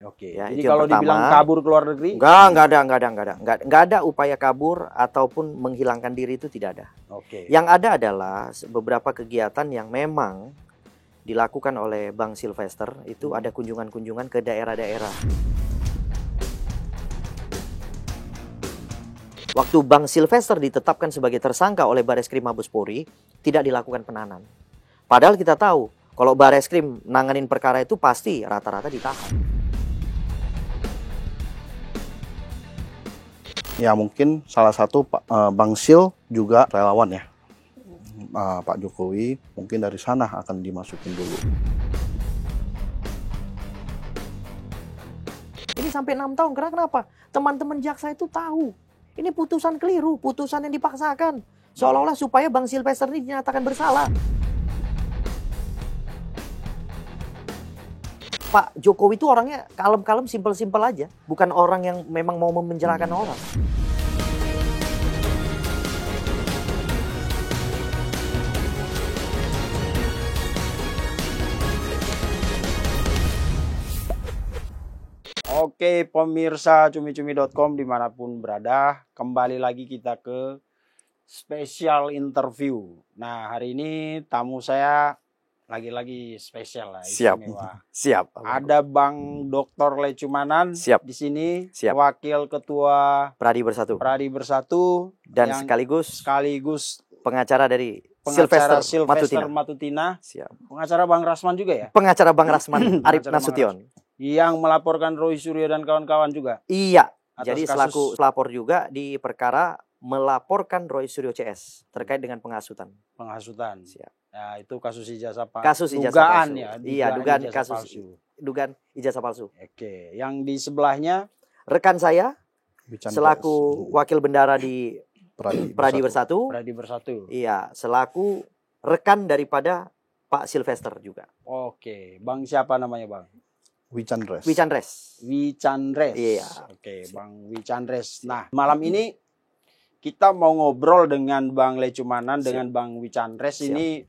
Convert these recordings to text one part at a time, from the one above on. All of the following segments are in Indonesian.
Oke. Ya, Jadi itu yang kalau pertama. dibilang kabur ke luar negeri? Nggak ada upaya kabur ataupun menghilangkan diri, itu tidak ada. Oke. Yang ada adalah beberapa kegiatan yang memang dilakukan oleh Bang Sylvester, itu ada kunjungan-kunjungan ke daerah-daerah. Waktu Bang Sylvester ditetapkan sebagai tersangka oleh Bareskrim Mabes Polri, tidak dilakukan penahanan. Padahal kita tahu, kalau Bareskrim nanganin perkara itu pasti rata-rata ditahan. Ya mungkin salah satu Bang Sil juga relawan ya. Pak Jokowi mungkin dari sana akan dimasukin dulu. Ini sampai 6 tahun, karena kenapa? Teman-teman jaksa itu tahu. Ini putusan keliru, putusan yang dipaksakan. Seolah-olah supaya Bang Sylvester ini dinyatakan bersalah. Pak Jokowi itu orangnya kalem-kalem, simpel-simpel aja. Bukan orang yang memang mau memenjarakan orang. Oke, pemirsa cumi-cumi.com dimanapun berada, kembali lagi kita ke spesial interview. Nah, hari ini tamu saya lagi-lagi spesial lah, istimewa. Siap. Ada Bang Dr. Lecumanan di sini, Wakil Ketua Pradi Bersatu dan sekaligus pengacara dari Sylvester Matutina. Siap. Pengacara Bang Rasman juga ya? Pengacara Bang Rasman Arif Nasution. Yang melaporkan Roy Suryo dan kawan-kawan juga? Iya. Jadi selaku pelapor juga di perkara melaporkan Roy Suryo CS terkait dengan penghasutan. Siap. Ya, itu kasus ijazah palsu. Kasus ijazah palsu. Ya. Dugaan kasus palsu. Dugaan ijazah palsu. Oke. Yang di sebelahnya rekan saya selaku wakil bendara di Pradi Bersatu. Iya, selaku rekan daripada Pak Sylvester juga. Oke. Bang siapa namanya, Bang? Wicandres. Iya. Oke, Bang Wicandres. Nah, malam ini kita mau ngobrol dengan Bang Lecumanan dengan Bang Wicandres ini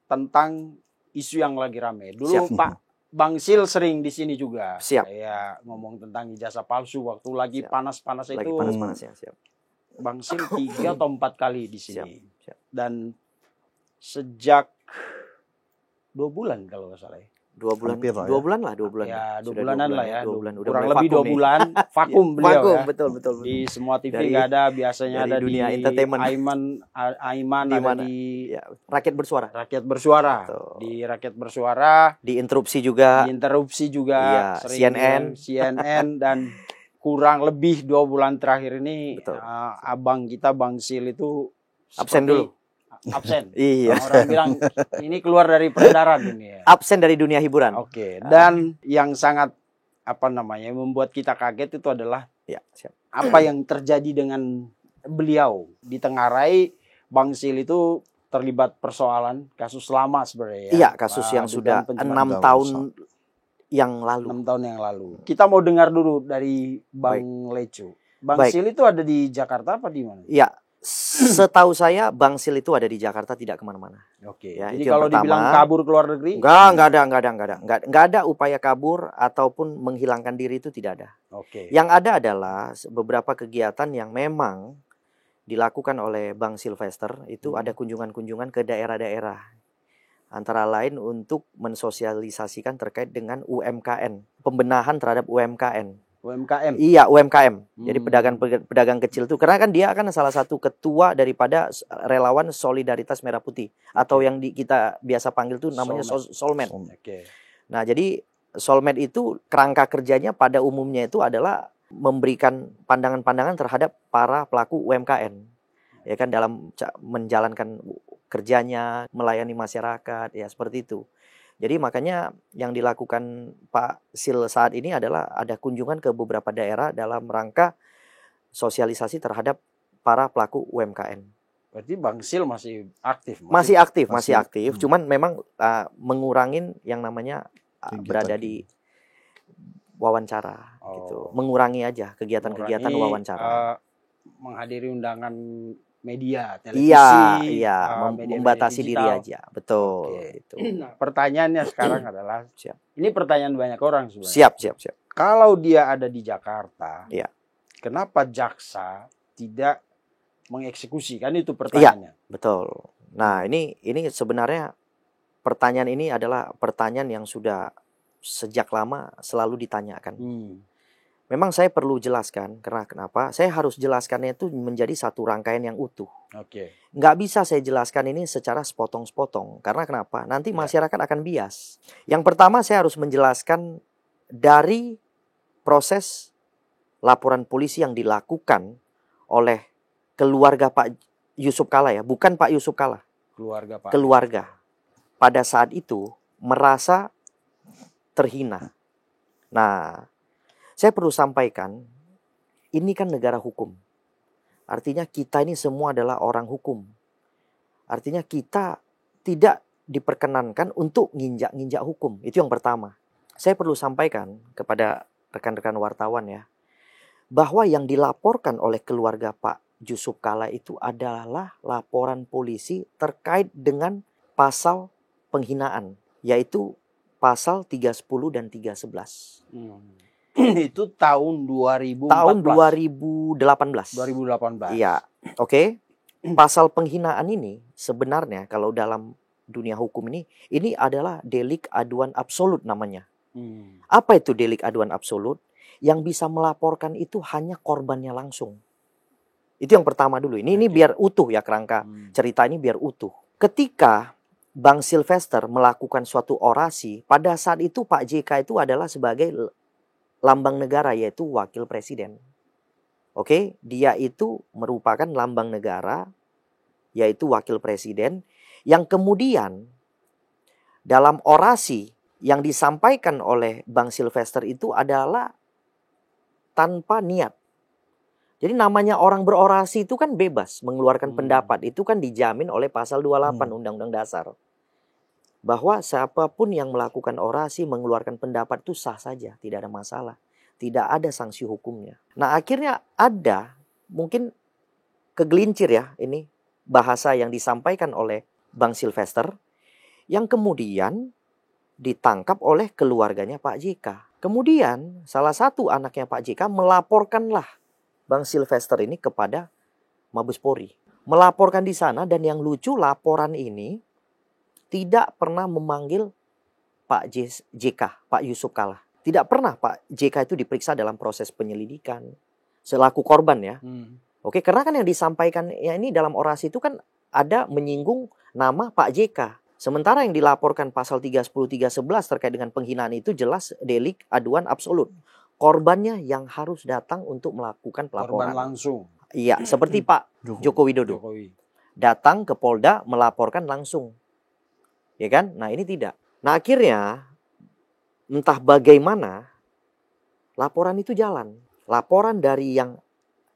tentang isu yang lagi rame. Dulu Pak Bang Sil sering di sini juga. Ya, ngomong tentang ijazah palsu waktu lagi panas-panas itu. Lagi panas-panasnya, Bang Sil 3 atau 4 kali di sini. Dan sejak 2 bulan kalau nggak salah ya. 2 bulan. Hampir lah ya. 2 bulan lah. Ya, 2 bulanan lah ya. 2 bulan. Kurang lebih 2 bulan. Vakum beliau ya. Betul. Di semua TV nggak ada. Biasanya ada dunia di entertainment. Aiman ada di Rakyat Bersuara. Betul. Di Rakyat Bersuara. Di interupsi juga. Iya, CNN dan kurang lebih 2 bulan terakhir ini abang kita Bang Sil itu absen dulu. Iya. Orang bilang ini keluar dari peredaran ini ya. Absen dari dunia hiburan. Oke. Dan yang sangat membuat kita kaget itu adalah apa yang terjadi dengan beliau. Ditengarai Bang Sil itu terlibat persoalan kasus lama sebenarnya ya. Iya, kasus yang sudah 6 tahun yang lalu. 6 tahun yang lalu. Kita mau dengar dulu dari Bang Lecu. Bang Sil itu ada di Jakarta apa di mana? Iya. Setahu saya Bang Sil itu ada di Jakarta, tidak kemana-mana. Oke. Ya, jadi kalau dibilang kabur ke luar negeri? Nggak ada upaya kabur ataupun menghilangkan diri, itu tidak ada. Oke. Yang ada adalah beberapa kegiatan yang memang dilakukan oleh Bang Sylvester, itu ada kunjungan-kunjungan ke daerah-daerah. Antara lain untuk mensosialisasikan terkait dengan UMKM, pembenahan terhadap UMKM. Iya, UMKM. Jadi pedagang kecil itu, karena kan dia kan salah satu ketua daripada relawan Solidaritas Merah Putih atau yang kita biasa panggil tuh namanya Solmed. Nah, jadi Solmed itu kerangka kerjanya pada umumnya itu adalah memberikan pandangan-pandangan terhadap para pelaku UMKM. Ya kan, dalam menjalankan kerjanya, melayani masyarakat, ya seperti itu. Jadi makanya yang dilakukan Pak Sil saat ini adalah ada kunjungan ke beberapa daerah dalam rangka sosialisasi terhadap para pelaku UMKM. Berarti Bang Sil masih aktif? Masih aktif. Cuman memang mengurangin yang namanya berada di wawancara. Gitu. Mengurangi aja kegiatan-kegiatan wawancara. Menghadiri undangan media, televisi, Iya, media-media membatasi diri digital. aja, betul. Oke. Itu. Nah, pertanyaannya sekarang adalah, Siap. ini pertanyaan banyak orang sebenarnya. Siap. Kalau dia ada di Jakarta, Iya. kenapa jaksa tidak mengeksekusi? Kan itu pertanyaannya. Betul. Nah, ini sebenarnya pertanyaan ini adalah pertanyaan yang sudah sejak lama selalu ditanyakan. Memang saya perlu jelaskan, karena kenapa? Saya harus jelaskannya itu menjadi satu rangkaian yang utuh. Oke. Nggak bisa saya jelaskan ini secara sepotong-sepotong. Karena kenapa? Nanti masyarakat akan bias. Yang pertama saya harus menjelaskan dari proses laporan polisi yang dilakukan oleh keluarga Pak Yusuf Kalla ya. Bukan Pak Yusuf Kalla. Keluarga. Pada saat itu merasa terhina. Nah, saya perlu sampaikan, ini kan negara hukum. Artinya kita ini semua adalah orang hukum. Artinya kita tidak diperkenankan untuk nginjak-nginjak hukum. Itu yang pertama. Saya perlu sampaikan kepada rekan-rekan wartawan ya, bahwa yang dilaporkan oleh keluarga Pak Yusuf Kalla itu adalah laporan polisi terkait dengan pasal penghinaan, yaitu pasal 310 dan 311. Itu tahun 2014. Tahun 2018. 2018. Iya, oke. Pasal penghinaan ini sebenarnya kalau dalam dunia hukum ini adalah delik aduan absolut namanya. Apa itu delik aduan absolut? Yang bisa melaporkan itu hanya korbannya langsung. Itu yang pertama dulu. Ini biar utuh ya kerangka cerita ini biar utuh. Ketika Bang Sylvester melakukan suatu orasi, pada saat itu Pak JK itu adalah sebagai lambang negara, yaitu wakil presiden. Oke, dia itu merupakan lambang negara, yaitu wakil presiden, yang kemudian dalam orasi yang disampaikan oleh Bang Sylvester itu adalah tanpa niat. Jadi namanya orang berorasi itu kan bebas mengeluarkan pendapat. Itu kan dijamin oleh pasal 28 Undang-Undang Dasar. Bahwa siapapun yang melakukan orasi, mengeluarkan pendapat itu sah saja, tidak ada masalah. Tidak ada sanksi hukumnya. Nah akhirnya ada mungkin kegelincir ya ini bahasa yang disampaikan oleh Bang Sylvester yang kemudian ditangkap oleh keluarganya Pak JK. Kemudian salah satu anaknya Pak JK melaporkanlah Bang Sylvester ini kepada Mabes Polri. Melaporkan di sana, dan yang lucu laporan ini tidak pernah memanggil Pak JK, Pak Yusuf Kalla. Tidak pernah Pak JK itu diperiksa dalam proses penyelidikan selaku korban ya. Oke, karena kan yang disampaikan ya ini dalam orasi itu kan ada menyinggung nama Pak JK. Sementara yang dilaporkan pasal 310 311 terkait dengan penghinaan itu jelas delik aduan absolut. Korbannya yang harus datang untuk melakukan pelaporan. Korban langsung. Iya, seperti Pak Joko Widodo. Datang ke Polda melaporkan langsung. Ya kan? Nah, ini tidak. Nah, akhirnya entah bagaimana laporan itu jalan. Laporan dari yang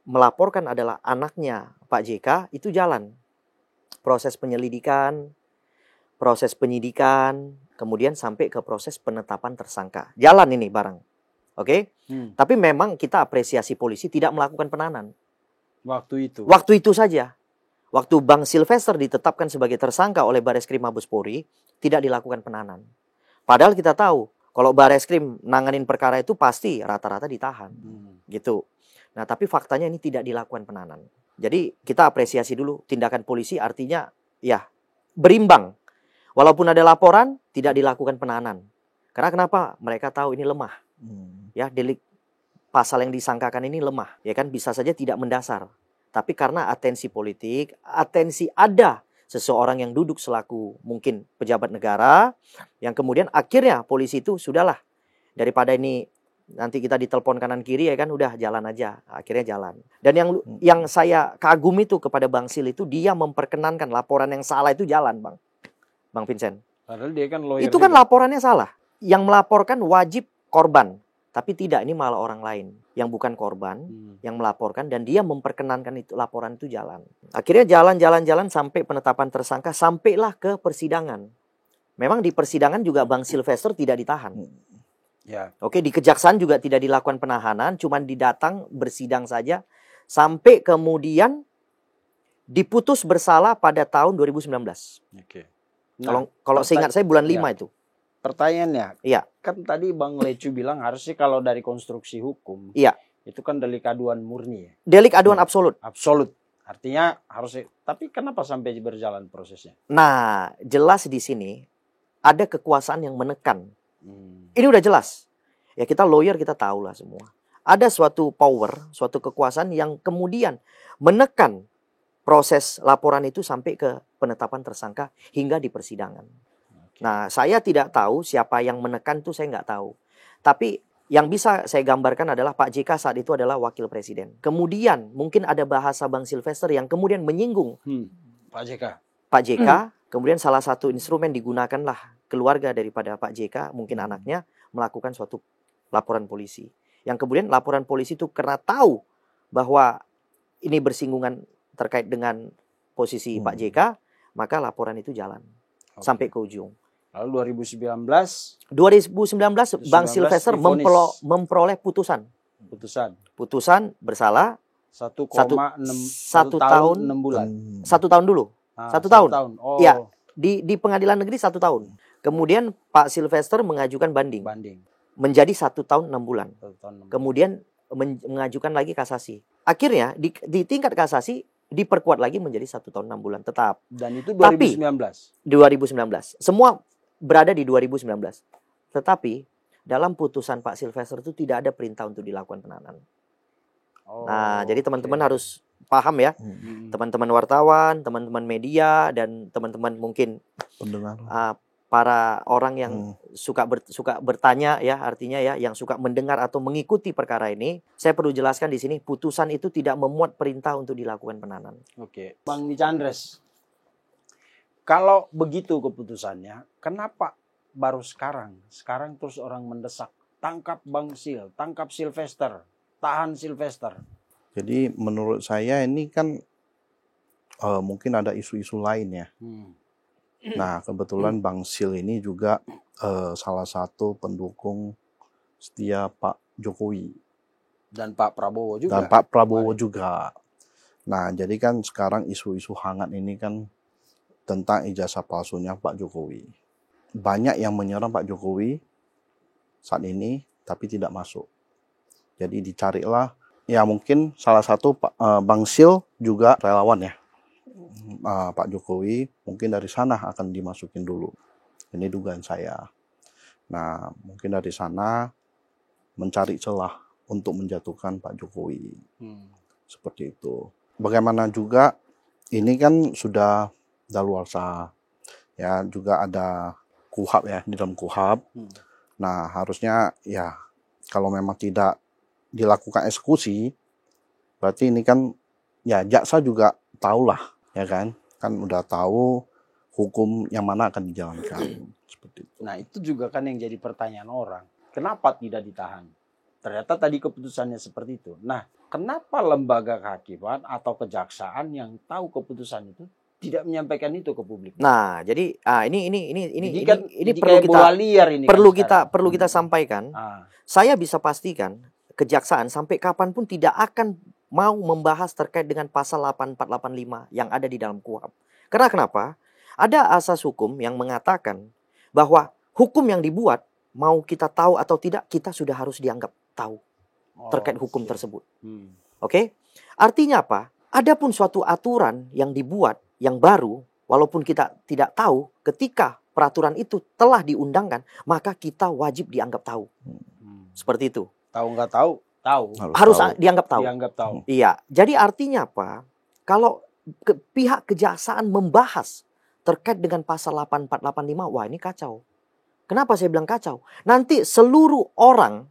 melaporkan adalah anaknya Pak JK itu jalan. Proses penyelidikan, proses penyidikan, kemudian sampai ke proses penetapan tersangka. Jalan ini barang. Oke? Tapi memang kita apresiasi polisi tidak melakukan penahanan. Waktu itu saja. Waktu Bang Sylvester ditetapkan sebagai tersangka oleh Bareskrim Mabes Polri, tidak dilakukan penahanan. Padahal kita tahu, kalau Bareskrim nanganin perkara itu pasti rata-rata ditahan. Gitu. Nah, tapi faktanya ini tidak dilakukan penahanan. Jadi kita apresiasi dulu tindakan polisi, artinya ya berimbang. Walaupun ada laporan, tidak dilakukan penahanan. Karena kenapa? Mereka tahu ini lemah. Ya, delik pasal yang disangkakan ini lemah. Ya kan, bisa saja tidak mendasar. Tapi karena atensi politik, atensi ada seseorang yang duduk selaku mungkin pejabat negara, yang kemudian akhirnya polisi itu sudahlah, daripada ini nanti kita ditelepon kanan kiri ya kan, udah jalan aja. Akhirnya jalan. Dan yang saya kagum itu kepada Bang Sil itu, dia memperkenankan laporan yang salah itu jalan, Bang Vincent. Padahal dia kan lawyer. Itu kan laporannya salah. Yang melaporkan wajib korban. Tapi tidak, ini malah orang lain yang bukan korban yang melaporkan, dan dia memperkenankan itu laporan itu jalan. Akhirnya jalan sampai penetapan tersangka, sampailah ke persidangan. Memang di persidangan juga Bang Sylvester tidak ditahan. Ya. Oke, di kejaksaan juga tidak dilakukan penahanan, cuman didatang bersidang saja, sampai kemudian diputus bersalah pada tahun 2019. Oke. Kalau seingat saya bulan 5 itu. Pertanyaannya, Iya. kan tadi Bang Lecu bilang harusnya kalau dari konstruksi hukum, Iya. itu kan delik aduan murni ya. Delik aduan absolut. Absolut. Artinya harusnya, tapi kenapa sampai berjalan prosesnya? Nah, jelas di sini ada kekuasaan yang menekan. Hmm. Ini udah jelas. Ya kita lawyer kita tahu lah semua. Ada suatu power, suatu kekuasaan yang kemudian menekan proses laporan itu sampai ke penetapan tersangka hingga di persidangan. Oke. Nah, saya tidak tahu siapa yang menekan itu, saya nggak tahu. Tapi yang bisa saya gambarkan adalah Pak JK saat itu adalah wakil presiden. Kemudian mungkin ada bahasa Bang Sylvester yang kemudian menyinggung Pak JK. Pak JK. Kemudian salah satu instrumen digunakanlah keluarga daripada Pak JK, mungkin anaknya, melakukan suatu laporan polisi. Yang kemudian laporan polisi itu karena tahu bahwa ini bersinggungan terkait dengan posisi Pak JK, maka laporan itu jalan sampai ke ujung. Lalu 2019 Bang Sylvester divonis. memperoleh putusan bersalah 1,6 satu tahun 6 bulan. 1 tahun dulu. Ah, 1 tahun. Oh, Iya. Di pengadilan negeri 1 tahun. Kemudian Pak Sylvester mengajukan banding. Menjadi 1 tahun 6 bulan. 1 tahun 6 bulan. Kemudian mengajukan lagi kasasi. Akhirnya di tingkat kasasi diperkuat lagi menjadi 1 tahun 6 bulan tetap. Dan itu 2019. 2019. Semua berada di 2019. Tetapi dalam putusan Pak Sylvester itu tidak ada perintah untuk dilakukan penahanan. Nah, jadi teman-teman harus paham ya. Teman-teman wartawan, teman-teman media, dan teman-teman mungkin pendengar, para orang yang suka bertanya ya, artinya ya, yang suka mendengar atau mengikuti perkara ini, saya perlu jelaskan di sini, putusan itu tidak memuat perintah untuk dilakukan penahanan. Oke, Bang Nicandres, kalau begitu keputusannya, kenapa baru sekarang? Sekarang terus orang mendesak, tangkap Bang Sil, tangkap Sylvester, tahan Sylvester. Jadi menurut saya ini kan mungkin ada isu-isu lain ya. Nah, kebetulan Bang Sil ini juga salah satu pendukung setia Pak Jokowi. Dan Pak Prabowo juga. Dan Pak Prabowo juga. Nah, jadi kan sekarang isu-isu hangat ini kan tentang ijazah palsunya Pak Jokowi. Banyak yang menyerang Pak Jokowi saat ini, tapi tidak masuk. Jadi dicarilah, ya mungkin salah satu Bang Sil juga relawan ya. Pak Jokowi mungkin dari sana akan dimasukin dulu. Ini dugaan saya. Nah, mungkin dari sana mencari celah untuk menjatuhkan Pak Jokowi. Seperti itu. Bagaimana juga ini kan sudah daluarsa. Ya, juga ada KUHP ya, di dalam KUHP. Nah, harusnya ya kalau memang tidak dilakukan eksekusi, berarti ini kan ya jaksa juga tahulah. Ya kan udah tahu hukum yang mana akan dijalankan. Seperti itu. Nah, itu juga kan yang jadi pertanyaan orang. Kenapa tidak ditahan? Ternyata tadi keputusannya seperti itu. Nah, kenapa lembaga kehakiman atau kejaksaan yang tahu keputusan itu tidak menyampaikan itu ke publik? Nah, jadi ini perlu kita sampaikan. Saya bisa pastikan kejaksaan sampai kapanpun tidak akan mau membahas terkait dengan pasal 8485 yang ada di dalam KUHP. Karena kenapa? Ada asas hukum yang mengatakan bahwa hukum yang dibuat, mau kita tahu atau tidak, kita sudah harus dianggap tahu terkait hukum tersebut. Oke? Artinya apa? Adapun suatu aturan yang dibuat, yang baru, walaupun kita tidak tahu, ketika peraturan itu telah diundangkan, maka kita wajib dianggap tahu. Seperti itu. Tahu nggak tahu? Tahu. Harus dianggap tahu. Dianggap tahu. Iya. Jadi artinya apa? Kalau pihak kejaksaan membahas terkait dengan pasal 8485, wah ini kacau. Kenapa saya bilang kacau? Nanti seluruh orang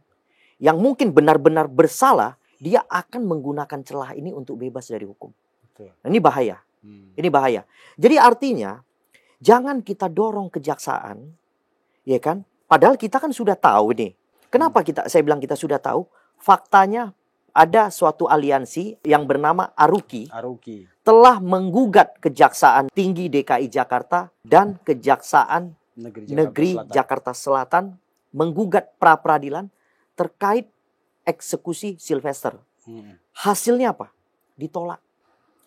yang mungkin benar-benar bersalah, dia akan menggunakan celah ini untuk bebas dari hukum. Nah, ini bahaya. Ini bahaya. Jadi artinya jangan kita dorong kejaksaan, ya kan? Padahal kita kan sudah tahu nih. Kenapa saya bilang kita sudah tahu? Faktanya ada suatu aliansi yang bernama Aruki telah menggugat Kejaksaan Tinggi DKI Jakarta dan Kejaksaan Negeri Jakarta Selatan menggugat pra-peradilan terkait eksekusi Sylvester. Hasilnya apa? Ditolak.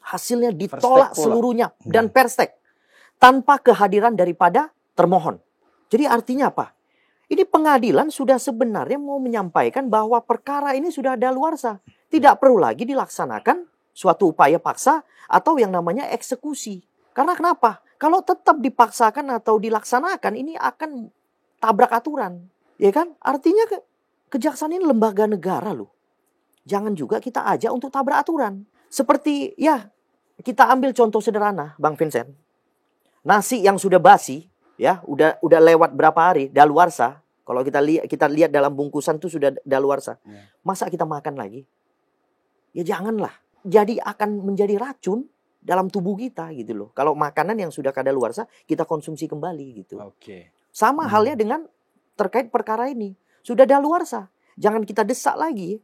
hasilnya ditolak Perstek pula. seluruhnya dan perstek tanpa kehadiran daripada termohon. Jadi artinya apa? Ini pengadilan sudah sebenarnya mau menyampaikan bahwa perkara ini sudah daluarsa. Tidak perlu lagi dilaksanakan suatu upaya paksa atau yang namanya eksekusi. Karena kenapa? Kalau tetap dipaksakan atau dilaksanakan, ini akan tabrak aturan. Ya kan? Artinya kejaksaan ini lembaga negara loh. Jangan juga kita ajak untuk tabrak aturan. Seperti ya, kita ambil contoh sederhana, Bang Vincent. Nasi yang sudah basi, ya, udah lewat berapa hari, daluarsa. Kalau kita lihat dalam bungkusan itu sudah daluarsa. Masa kita makan lagi? Ya janganlah. Jadi akan menjadi racun dalam tubuh kita gitu loh. Kalau makanan yang sudah kadaluarsa kita konsumsi kembali gitu. Oke. Sama halnya dengan terkait perkara ini. Sudah daluarsa. Jangan kita desak lagi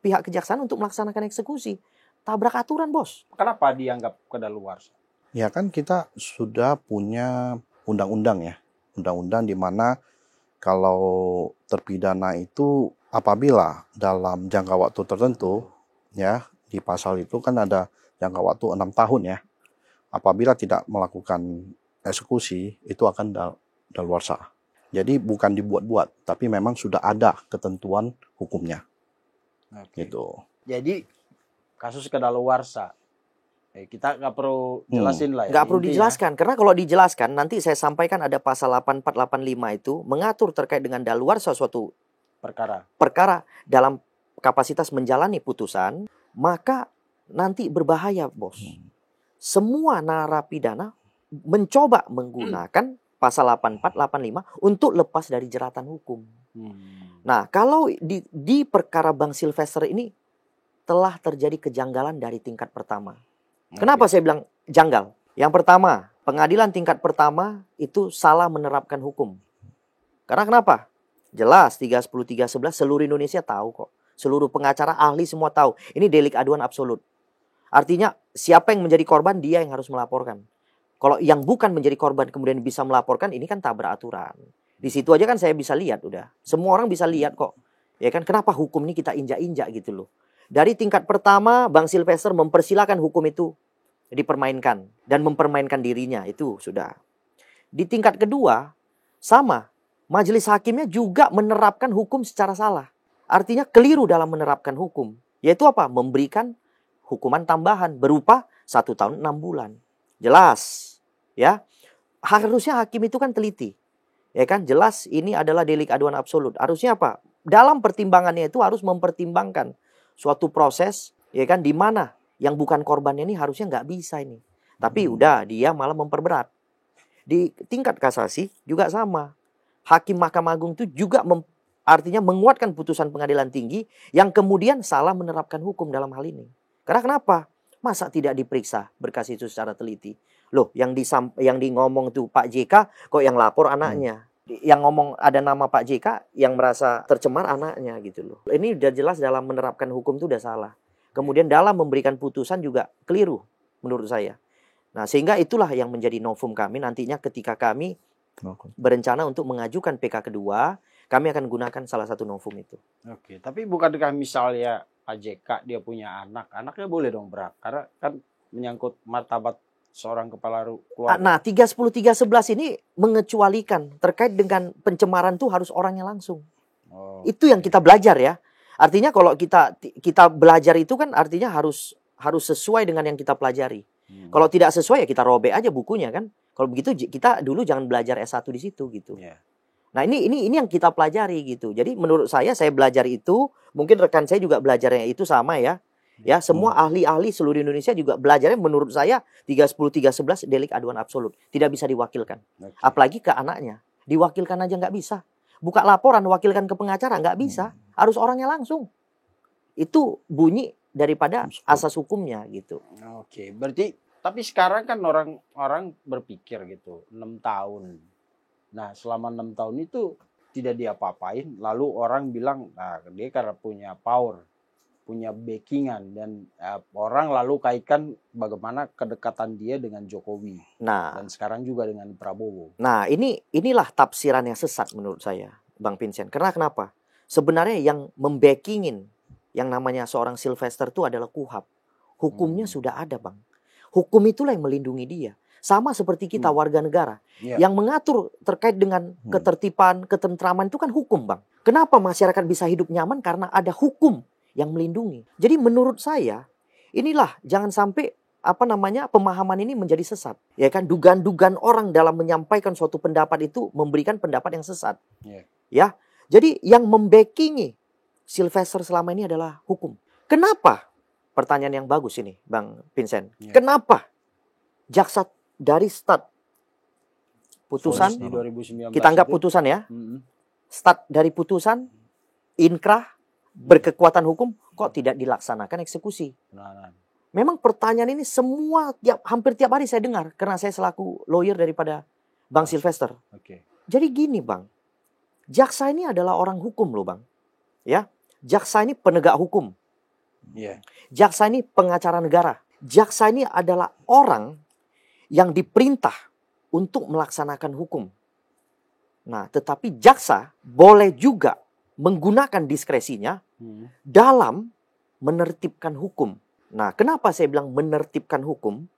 pihak kejaksaan untuk melaksanakan eksekusi. Tabrak aturan, Bos. Kenapa dianggap kadaluarsa? Ya kan kita sudah punya undang-undang ya. Undang-undang di mana kalau terpidana itu apabila dalam jangka waktu tertentu, ya di pasal itu kan ada jangka waktu 6 tahun ya. Apabila tidak melakukan eksekusi, itu akan daluarsa. Jadi bukan dibuat-buat, tapi memang sudah ada ketentuan hukumnya. Oke. Gitu. Jadi kasus kadaluarsa. Kita nggak perlu jelasin lah ya. Nggak perlu intinya. dijelaskan. Karena kalau dijelaskan, nanti saya sampaikan ada pasal 8485 itu mengatur terkait dengan daluarsa suatu perkara dalam kapasitas menjalani putusan, maka nanti berbahaya, Bos. Semua narapidana mencoba menggunakan pasal 8485 untuk lepas dari jeratan hukum. Nah, kalau di perkara Bang Sylvester ini telah terjadi kejanggalan dari tingkat pertama. Kenapa saya bilang janggal? Yang pertama, pengadilan tingkat pertama itu salah menerapkan hukum. Karena kenapa? Jelas 310 311 seluruh Indonesia tahu kok. Seluruh pengacara ahli semua tahu. Ini delik aduan absolut. Artinya siapa yang menjadi korban dia yang harus melaporkan. Kalau yang bukan menjadi korban kemudian bisa melaporkan, ini kan tabrak aturan. Di situ aja kan saya bisa lihat udah. Semua orang bisa lihat kok. Ya kan, kenapa hukum ini kita injak-injak gitu loh. Dari tingkat pertama, Bang Sylvester mempersilahkan hukum itu dipermainkan. Dan mempermainkan dirinya, itu sudah. Di tingkat kedua, sama. Majelis hakimnya juga menerapkan hukum secara salah. Artinya keliru dalam menerapkan hukum. Yaitu apa? Memberikan hukuman tambahan berupa 1 tahun 6 bulan. Jelas. Ya. Harusnya hakim itu kan teliti. Ya kan? Jelas ini adalah delik aduan absolut. Harusnya apa? Dalam pertimbangannya itu harus mempertimbangkan suatu proses, ya kan, di mana yang bukan korbannya ini harusnya nggak bisa ini. Tapi udah dia malah memperberat. Di tingkat kasasi juga sama. Hakim Mahkamah Agung itu juga artinya menguatkan putusan pengadilan tinggi yang kemudian salah menerapkan hukum dalam hal ini. Karena kenapa? Masa tidak diperiksa berkas itu secara teliti? Loh, yang di ngomong tuh Pak JK, kok yang lapor anaknya? Yang ngomong ada nama Pak JK, yang merasa tercemar anaknya gitu loh. Ini udah jelas dalam menerapkan hukum itu udah salah. Kemudian dalam memberikan putusan juga keliru menurut saya. Nah, sehingga itulah yang menjadi novum kami nantinya ketika kami berencana untuk mengajukan PK kedua, kami akan gunakan salah satu novum itu. Oke, tapi bukankah misalnya Pak JK dia punya anak, anaknya boleh dong berak karena kan menyangkut martabat seorang kepala keluarga. Nah, 310 311 ini mengecualikan terkait dengan pencemaran tuh harus orangnya langsung. Itu yang kita belajar ya. Artinya kalau kita belajar itu kan artinya harus sesuai dengan yang kita pelajari. Kalau tidak sesuai ya kita robek aja bukunya kan. Kalau begitu kita dulu jangan belajar S1 di situ gitu. Nah, ini yang kita pelajari gitu. Jadi menurut saya belajar itu, mungkin rekan saya juga belajarnya itu sama ya. Ya, semua ahli-ahli seluruh Indonesia juga belajarnya menurut saya 310 311 delik aduan absolut. Tidak bisa diwakilkan. Apalagi ke anaknya. Diwakilkan aja nggak bisa. Buka laporan, wakilkan ke pengacara nggak bisa. Harus orangnya langsung. Itu bunyi daripada asas hukumnya gitu. Oke, berarti tapi sekarang kan orang berpikir gitu, 6 tahun. Nah, selama 6 tahun itu tidak diapa-apain, lalu orang bilang, nah dia karena punya power, punya backingan, dan orang lalu kaitkan bagaimana kedekatan dia dengan Jokowi. Nah, dan sekarang juga dengan Prabowo. Nah, inilah tafsiran yang sesat menurut saya, Bang Vincent. Karena kenapa? Sebenarnya yang membackingin yang namanya seorang Sylvester itu adalah KUHAP. Hukumnya sudah ada, Bang. Hukum itulah yang melindungi dia. Sama seperti kita warga negara. Iya. Yang mengatur terkait dengan ketertiban, ketentraman itu kan hukum, Bang. Kenapa masyarakat bisa hidup nyaman? Karena ada hukum yang melindungi. Jadi menurut saya, inilah jangan sampai pemahaman ini menjadi sesat. Ya kan, dugaan-dugaan orang dalam menyampaikan suatu pendapat itu memberikan pendapat yang sesat. Iya. Ya. Jadi yang membackingi Sylvester selama ini adalah hukum. Kenapa? Pertanyaan yang bagus ini, Bang Vincent. Iya. Kenapa jaksa dari start putusan, Di 2019 kita anggap itu. putusan ya, Mm-mm. start dari putusan, inkrah, berkekuatan hukum, kok tidak dilaksanakan eksekusi? Nah. Memang pertanyaan ini semua hampir tiap hari saya dengar karena saya selaku lawyer daripada Bang Sylvester. Oke. Jadi gini, Bang, jaksa ini adalah orang hukum loh, Bang. Ya, jaksa ini penegak hukum. Iya. Jaksa ini pengacara negara. Jaksa ini adalah orang yang diperintah untuk melaksanakan hukum. Nah, tetapi jaksa boleh juga menggunakan diskresinya dalam menertibkan hukum. Nah, kenapa saya bilang menertibkan hukum?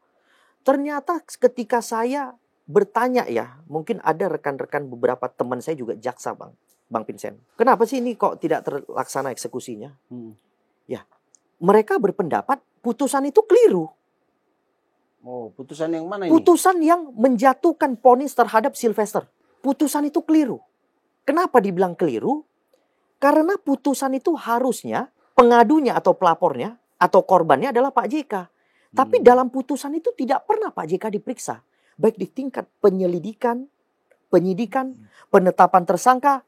Ternyata ketika saya bertanya ya, mungkin ada rekan-rekan beberapa teman saya juga jaksa, Bang Vincent. Kenapa sih ini kok tidak terlaksana eksekusinya? Ya, mereka berpendapat putusan itu keliru. Oh, putusan yang mana ini? Putusan yang menjatuhkan vonis terhadap Sylvester. Putusan itu keliru. Kenapa dibilang keliru? Karena putusan itu harusnya pengadunya atau pelapornya atau korbannya adalah Pak JK. Tapi dalam putusan itu tidak pernah Pak JK diperiksa. Baik di tingkat penyelidikan, penyidikan, penetapan tersangka,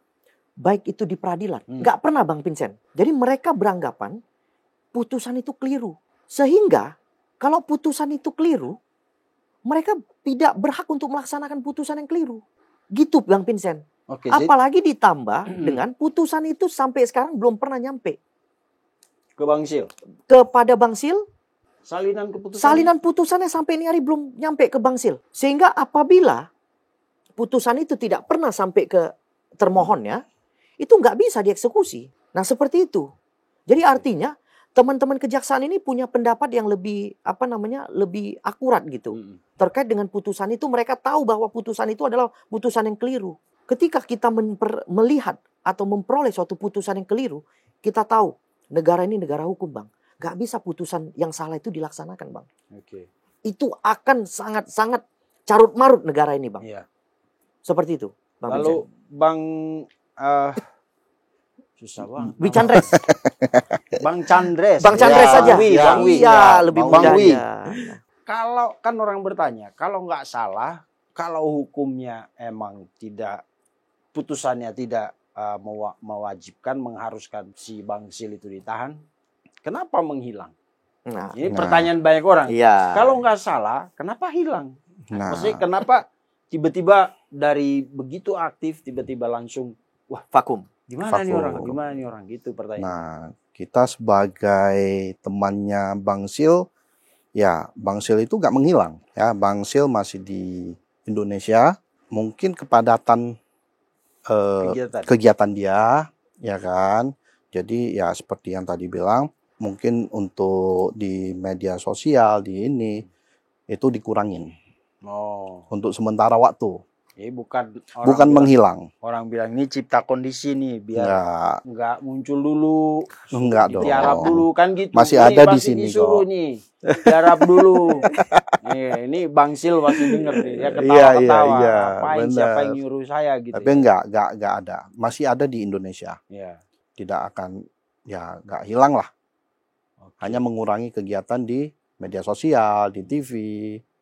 baik itu di peradilan. Nggak pernah, Bang Vincent. Jadi mereka beranggapan putusan itu keliru. Sehingga kalau putusan itu keliru, mereka tidak berhak untuk melaksanakan putusan yang keliru. Gitu, Bang Vincent. Oke, Apalagi ditambah dengan putusan itu sampai sekarang belum pernah nyampe ke Bang Sil. kepada Bang Sil. Salinan keputusan. Salinan putusannya sampai ini hari belum nyampe ke Bang Sil. Sehingga apabila putusan itu tidak pernah sampai ke termohonnya, itu nggak bisa dieksekusi. Nah, seperti itu. Jadi artinya teman-teman kejaksaan ini punya pendapat yang lebih lebih akurat gitu. Terkait dengan putusan itu, mereka tahu bahwa putusan itu adalah putusan yang keliru. Ketika kita melihat atau memperoleh suatu putusan yang keliru, kita tahu negara ini negara hukum, Bang. Gak bisa putusan yang salah itu dilaksanakan, Bang. Oke. Itu akan sangat-sangat carut marut negara ini, Bang. Iya. Seperti itu, Bang. Lalu Vincent. Bang susah banget. Wicandres. Bang Chandres. Bang Chandres saja. Bang Wi. Iya, lebih Bang Wi. mudahnya. Kalau kan orang bertanya, kalau nggak salah, kalau hukumnya emang tidak, putusannya tidak mewajibkan, mengharuskan si Bang Sil itu ditahan, kenapa menghilang? Nah, Ini pertanyaan banyak orang. iya. Kalau nggak salah, kenapa hilang? Nah, Maksudnya kenapa tiba-tiba dari begitu aktif, tiba-tiba langsung, wah Vakum. gimana nih Vakum. orang? Gimana nih orang? Gitu pertanyaan. nah, kita sebagai temannya Bang Sil, ya Bang Sil itu gak menghilang. Ya, Bang Sil masih di Indonesia. Mungkin kepadatan kegiatan dia, ya kan. Jadi ya seperti yang tadi bilang, mungkin untuk di media sosial di ini itu dikurangin. Oh, Untuk sementara waktu, ini bukan bukan menghilang. Orang bilang ini cipta kondisi nih biar Enggak, nggak muncul dulu, enggak dong. ditiarap dulu kan gitu. Masih Ini ada di pasti sini disuruh kok. nih, tiarap dulu. Ini Bang Sil pasti denger nih, ya Iya, ketawa-ketawa. iya, Apain benar. siapa yang nyuruh saya gitu. Tapi enggak ada. Masih ada di Indonesia. Ya. Tidak akan, ya enggak hilang lah. Oke. Hanya mengurangi kegiatan di media sosial, di TV,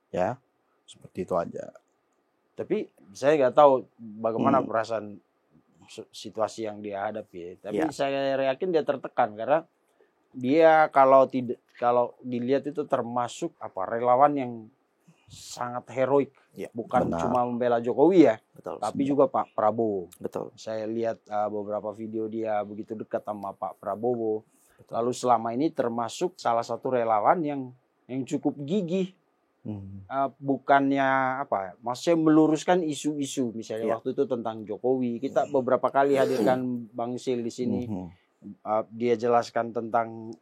ya. Seperti itu aja. Tapi saya nggak tahu bagaimana perasaan situasi yang dia hadapi. Tapi Ya. saya yakin dia tertekan karena dia kalau dilihat itu termasuk relawan yang sangat heroik. Ya, Bukan benar. cuma membela Jokowi ya, Betul. tapi juga Pak Prabowo. Betul. Saya lihat beberapa video dia begitu dekat sama Pak Prabowo. Lalu selama ini termasuk salah satu relawan yang cukup gigih. Bukannya maksudnya meluruskan isu-isu misalnya Ya. waktu itu tentang Jokowi, kita beberapa kali hadirkan Bang Sil di sini dia jelaskan tentang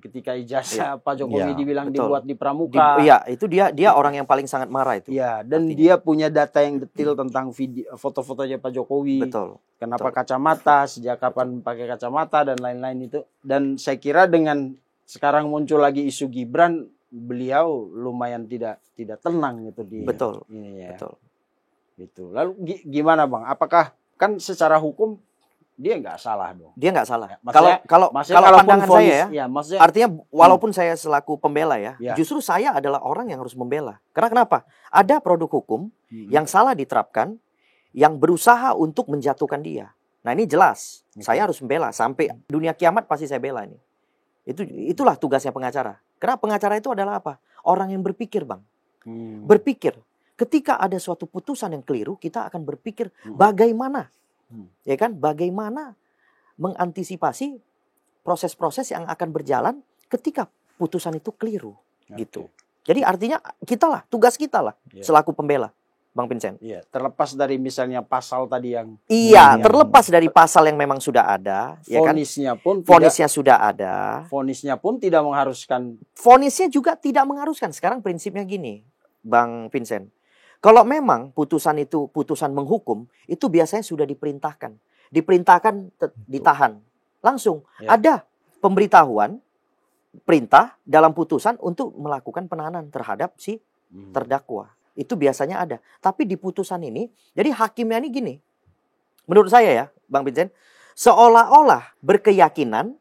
ketika ijazah Pak Jokowi Iya, dibilang betul. dibuat di Pramuka. Iya, itu dia orang yang paling sangat marah itu. Iya, dan Artinya. dia punya data yang detail tentang video foto-fotonya Pak Jokowi. Betul. Kenapa kacamata, sejak kapan pakai kacamata dan lain-lain itu. Dan saya kira dengan sekarang muncul lagi isu Gibran, beliau lumayan tidak tenang gitu di Betul. ini ya. Betul. Gitu. Lalu gimana Bang? Apakah kan secara hukum dia nggak salah dong? Dia nggak salah. Maksudnya- Kalau Kalaupun pandangan vonis, saya ya, maksudnya artinya walaupun saya selaku pembela ya, Ya. justru saya adalah orang yang harus membela. Karena kenapa? Ada produk hukum yang salah diterapkan, yang berusaha untuk menjatuhkan dia. Nah ini jelas, Oke. saya harus membela sampai dunia kiamat pasti saya bela ini. Itulah tugasnya pengacara. Karena pengacara itu adalah apa? Orang yang berpikir, Bang. Berpikir. Ketika ada suatu putusan yang keliru, kita akan berpikir bagaimana, ya kan? Bagaimana mengantisipasi proses-proses yang akan berjalan ketika putusan itu keliru, gitu. Jadi artinya tugas kita lah Ya. selaku pembela, Bang Vincent. Iya, terlepas dari misalnya pasal tadi yang Iya, yang terlepas dari pasal yang memang sudah ada, ya kan? vonisnya Vonisnya pun tidak mengharuskan. Vonisnya juga tidak mengharuskan. Sekarang prinsipnya gini, Bang Vincent. Kalau memang putusan itu putusan menghukum, itu biasanya sudah diperintahkan. Ditahan. Langsung. Ya. Ada pemberitahuan, perintah dalam putusan untuk melakukan penahanan terhadap si terdakwa. Itu biasanya ada. Tapi di putusan ini, jadi hakimnya ini gini. Menurut saya ya, Bang Vincent, seolah-olah berkeyakinan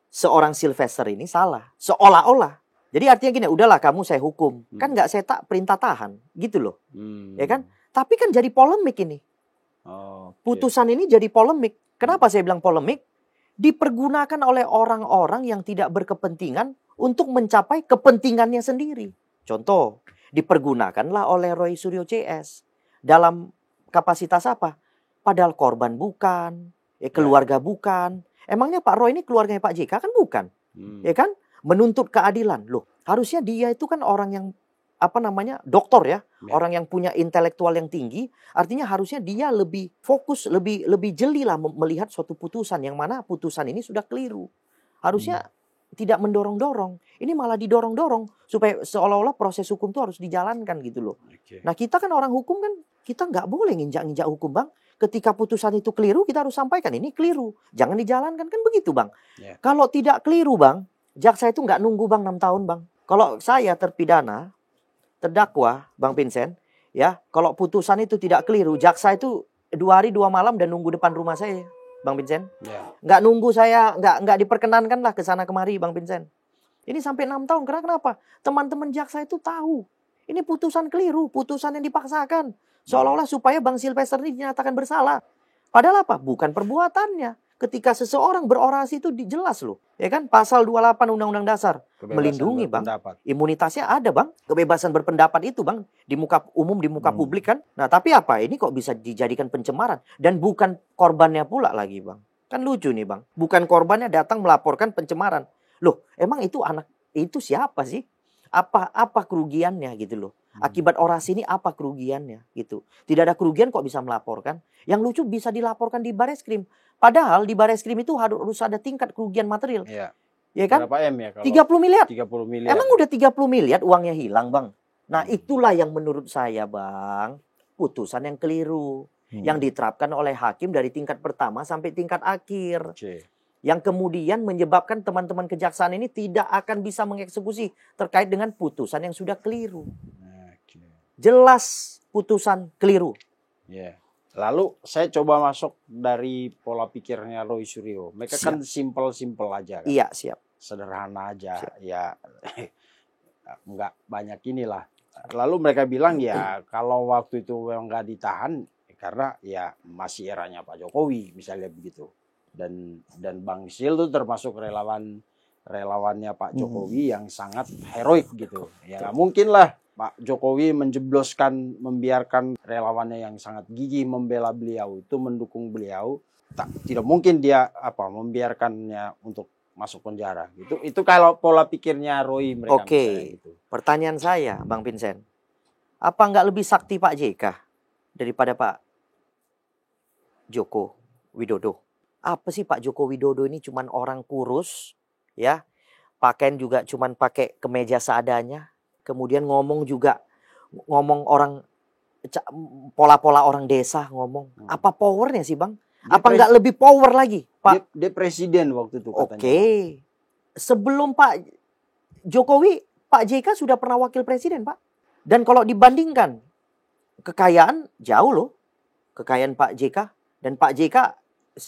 seorang Sylvester ini salah. Seolah-olah. Jadi artinya gini, udahlah kamu saya hukum. Kan nggak saya perintah tahan. Gitu loh. Ya kan? Tapi kan jadi polemik ini. Putusan ini jadi polemik. Kenapa saya bilang polemik? Dipergunakan oleh orang-orang yang tidak berkepentingan untuk mencapai kepentingannya sendiri. Contoh, dipergunakanlah oleh Roy Suryo CS. Dalam kapasitas apa? Padahal korban bukan. Keluarga bukan. Emangnya Pak Roy ini keluarganya Pak JK kan bukan? Ya kan? Menuntut keadilan. Loh, harusnya dia itu kan orang yang doktor ya. Orang yang punya intelektual yang tinggi. Artinya harusnya dia lebih fokus, lebih jeli lah melihat suatu putusan. Yang mana putusan ini sudah keliru. Harusnya tidak mendorong-dorong. Ini malah didorong-dorong. Supaya seolah-olah proses hukum itu harus dijalankan gitu loh. Nah kita kan orang hukum kan, kita nggak boleh nginjak-nginjak hukum, Bang. Ketika putusan itu keliru, kita harus sampaikan ini keliru. Jangan dijalankan, kan begitu, Bang. Kalau tidak keliru, Bang, jaksa itu nggak nunggu, Bang, 6 tahun, Bang. Kalau saya terpidana, terdakwa, Bang Vincent, ya, kalau putusan itu tidak keliru, jaksa itu 2 hari 2 malam dan nunggu depan rumah saya, Bang Vincent. Nggak nunggu saya, nggak diperkenankan lah ke sana kemari, Bang Vincent. Ini sampai 6 tahun, kenapa? Teman-teman jaksa itu tahu. Ini putusan keliru, putusan yang dipaksakan. Seolah-olah supaya Bang Sylvester ini dinyatakan bersalah. Padahal apa? Bukan perbuatannya. Ketika seseorang berorasi itu jelas loh. Ya kan? Pasal 28 Undang-Undang Dasar. Melindungi, Bang. Imunitasnya ada, Bang. Kebebasan berpendapat itu, Bang. Di muka umum, di muka publik kan. Nah, tapi apa? Ini kok bisa dijadikan pencemaran. Dan bukan korbannya pula lagi, Bang. Kan lucu nih, Bang. Bukan korbannya datang melaporkan pencemaran. Loh, emang itu anak itu siapa sih? Apa kerugiannya gitu loh. Akibat orasi ini apa kerugiannya gitu. Tidak ada kerugian kok bisa melaporkan. Yang lucu bisa dilaporkan di Bareskrim. Padahal di Bareskrim itu harus ada tingkat kerugian material. Iya. Ya kan? Berapa M ya kalau 30 miliar. 30 miliar. Emang udah 30 miliar uangnya hilang, Bang. Nah, itulah yang menurut saya, Bang, putusan yang keliru. Yang diterapkan oleh hakim dari tingkat pertama sampai tingkat akhir. Yang kemudian menyebabkan teman-teman kejaksaan ini tidak akan bisa mengeksekusi terkait dengan putusan yang sudah keliru. Jelas putusan keliru. Lalu saya coba masuk dari pola pikirnya Roy Suryo. Mereka kan simple aja kan? Iya, siap. Sederhana aja. Ya nggak banyak inilah. Lalu mereka bilang ya kalau waktu itu memang nggak ditahan karena ya masih eranya Pak Jokowi misalnya begitu. Dan Bang Sil itu termasuk relawannya Pak Jokowi yang sangat heroik gitu. Ya nggak mungkin lah Pak Jokowi membiarkan relawannya yang sangat gigih membela beliau itu mendukung beliau. Tidak mungkin dia membiarkannya untuk masuk penjara. Itu kalau pola pikirnya Roy mereka. Oke. Gitu. Pertanyaan saya, Bang Vincent. Apa nggak lebih sakti Pak JK daripada Pak Joko Widodo? apa sih Pak Joko Widodo ini cuman orang kurus, ya. Pakaian juga cuman pakai kemeja seadanya. Kemudian ngomong juga ngomong orang pola-pola orang desa ngomong. Apa powernya sih, Bang? Apa nggak lebih power lagi, Pak? Dia presiden waktu itu katanya. Oke. Sebelum Pak Jokowi, Pak JK sudah pernah wakil presiden, Pak. Dan kalau dibandingkan kekayaan jauh loh. Kekayaan Pak JK dan Pak JK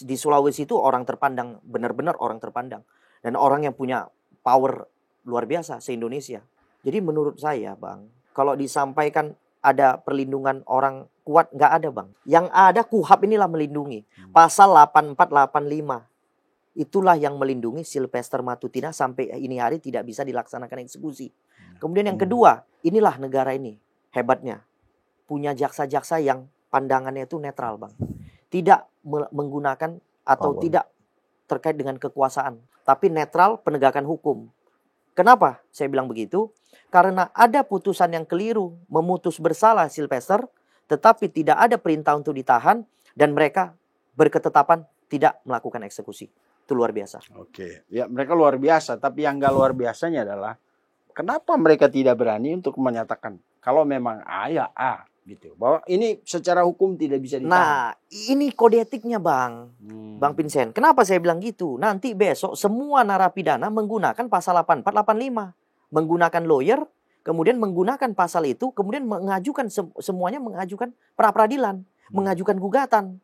di Sulawesi itu orang terpandang, benar-benar orang terpandang. Dan orang yang punya power luar biasa se-Indonesia. Jadi menurut saya, Bang, kalau disampaikan ada perlindungan orang kuat, nggak ada, Bang. Yang ada KUHP inilah melindungi. Pasal 8485. Itulah yang melindungi Sylvester Matutina sampai ini hari tidak bisa dilaksanakan eksekusi. Kemudian yang kedua, inilah negara ini hebatnya. Punya jaksa-jaksa yang pandangannya itu netral, Bang. Tidak menggunakan atau tidak terkait dengan kekuasaan. Tapi netral penegakan hukum. Kenapa saya bilang begitu? Karena ada putusan yang keliru memutus bersalah Sylvester, tetapi tidak ada perintah untuk ditahan dan mereka berketetapan tidak melakukan eksekusi. Itu luar biasa. Oke, ya mereka luar biasa. Tapi yang nggak luar biasanya adalah kenapa mereka tidak berani untuk menyatakan kalau memang A ya A gitu. Bahwa ini secara hukum tidak bisa ditahan. Nah, ini kode etiknya, Bang. Bang Vincent. Kenapa saya bilang gitu? Nanti besok semua narapidana menggunakan pasal 8485. Menggunakan lawyer, kemudian menggunakan pasal itu, kemudian mengajukan semuanya mengajukan pra-peradilan, mengajukan gugatan.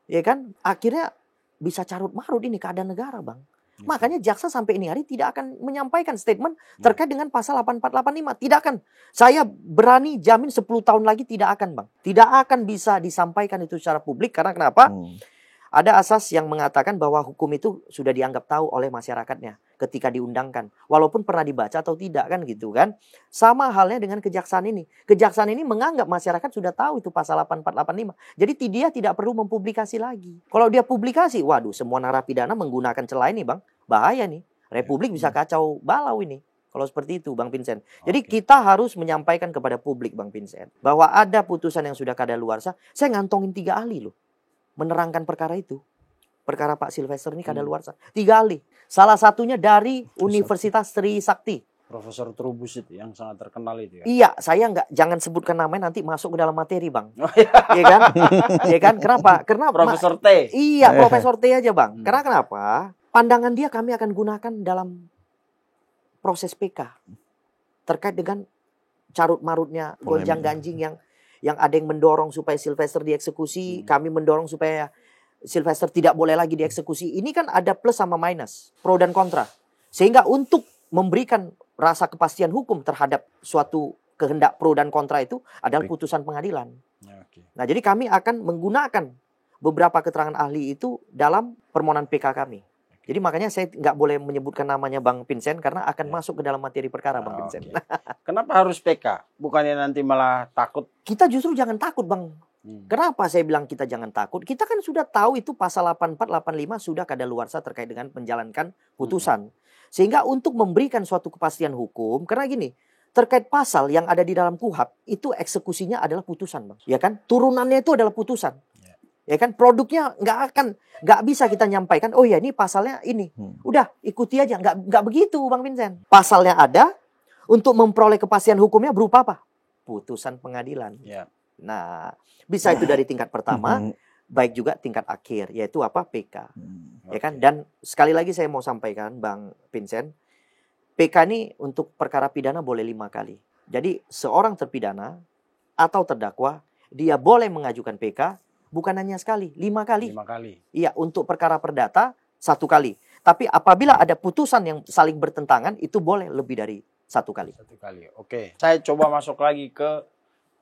Ya kan? Akhirnya bisa carut marut ini keadaan negara, Bang. Makanya jaksa sampai ini hari tidak akan menyampaikan statement terkait dengan pasal 8485. Tidak akan. Saya berani jamin 10 tahun lagi tidak akan, Bang. Tidak akan bisa disampaikan itu secara publik. Karena kenapa? Ada asas yang mengatakan bahwa hukum itu sudah dianggap tahu oleh masyarakatnya ketika diundangkan. Walaupun pernah dibaca atau tidak, kan gitu kan. Sama halnya dengan kejaksaan ini. Kejaksaan ini menganggap masyarakat sudah tahu itu pasal 8485. Jadi dia tidak perlu mempublikasi lagi. Kalau dia publikasi, waduh, semua narapidana menggunakan celah ini, Bang. Bahaya nih. Republik bisa kacau balau ini. Kalau seperti itu, Bang Vincent. Jadi kita harus menyampaikan kepada publik, Bang Vincent, bahwa ada putusan yang sudah kadaluarsa. Saya ngantongin 3 ahli loh menerangkan perkara itu. Perkara Pak Sylvester ini kadaluarsa. 3 ahli. Salah satunya dari Universitas Trisakti. Profesor Trubus itu yang sangat terkenal itu ya. Iya, saya jangan sebutkan namanya, nanti masuk ke dalam materi, Bang. Iya kan? Iya kan? Kenapa? Karena Profesor T. Iya, Profesor T aja, Bang. Karena kenapa? Pandangan dia kami akan gunakan dalam proses PK. Terkait dengan carut marutnya, gonjang-ganjing yang ada yang mendorong supaya Sylvester dieksekusi, kami mendorong supaya Sylvester tidak boleh lagi dieksekusi. Ini kan ada plus sama minus, pro dan kontra. Sehingga untuk memberikan rasa kepastian hukum terhadap suatu kehendak pro dan kontra itu adalah putusan pengadilan. Nah, jadi kami akan menggunakan beberapa keterangan ahli itu dalam permohonan PK kami. Jadi makanya saya nggak boleh menyebutkan namanya Bang Vincent karena akan masuk ke dalam materi perkara, Bang Vincent. Kenapa harus PK? Bukannya nanti malah takut? Kita justru jangan takut, Bang. Kenapa saya bilang kita jangan takut? Kita kan sudah tahu itu pasal 8485 sudah kadaluarsa terkait dengan menjalankan putusan. Sehingga untuk memberikan suatu kepastian hukum, karena gini, terkait pasal yang ada di dalam KUHP itu eksekusinya adalah putusan, Bang. Ya kan? Turunannya itu adalah putusan. Ya kan, produknya nggak bisa kita nyampaikan. Oh ya, ini pasalnya ini. Udah ikuti aja. Nggak begitu, Bang Vincent. Pasalnya ada untuk memperoleh kepastian hukumnya berupa apa? Putusan pengadilan. Nah, bisa itu dari tingkat pertama, baik juga tingkat akhir, yaitu apa? PK. Ya kan? Dan sekali lagi saya mau sampaikan, Bang Vincent, PK ini untuk perkara pidana boleh 5 kali. Jadi seorang terpidana atau terdakwa dia boleh mengajukan PK. Bukan hanya sekali, 5 kali. 5 kali. Iya, untuk perkara perdata 1 kali. Tapi apabila ada putusan yang saling bertentangan, itu boleh lebih dari 1 kali. 1 kali. Oke. Saya coba masuk lagi ke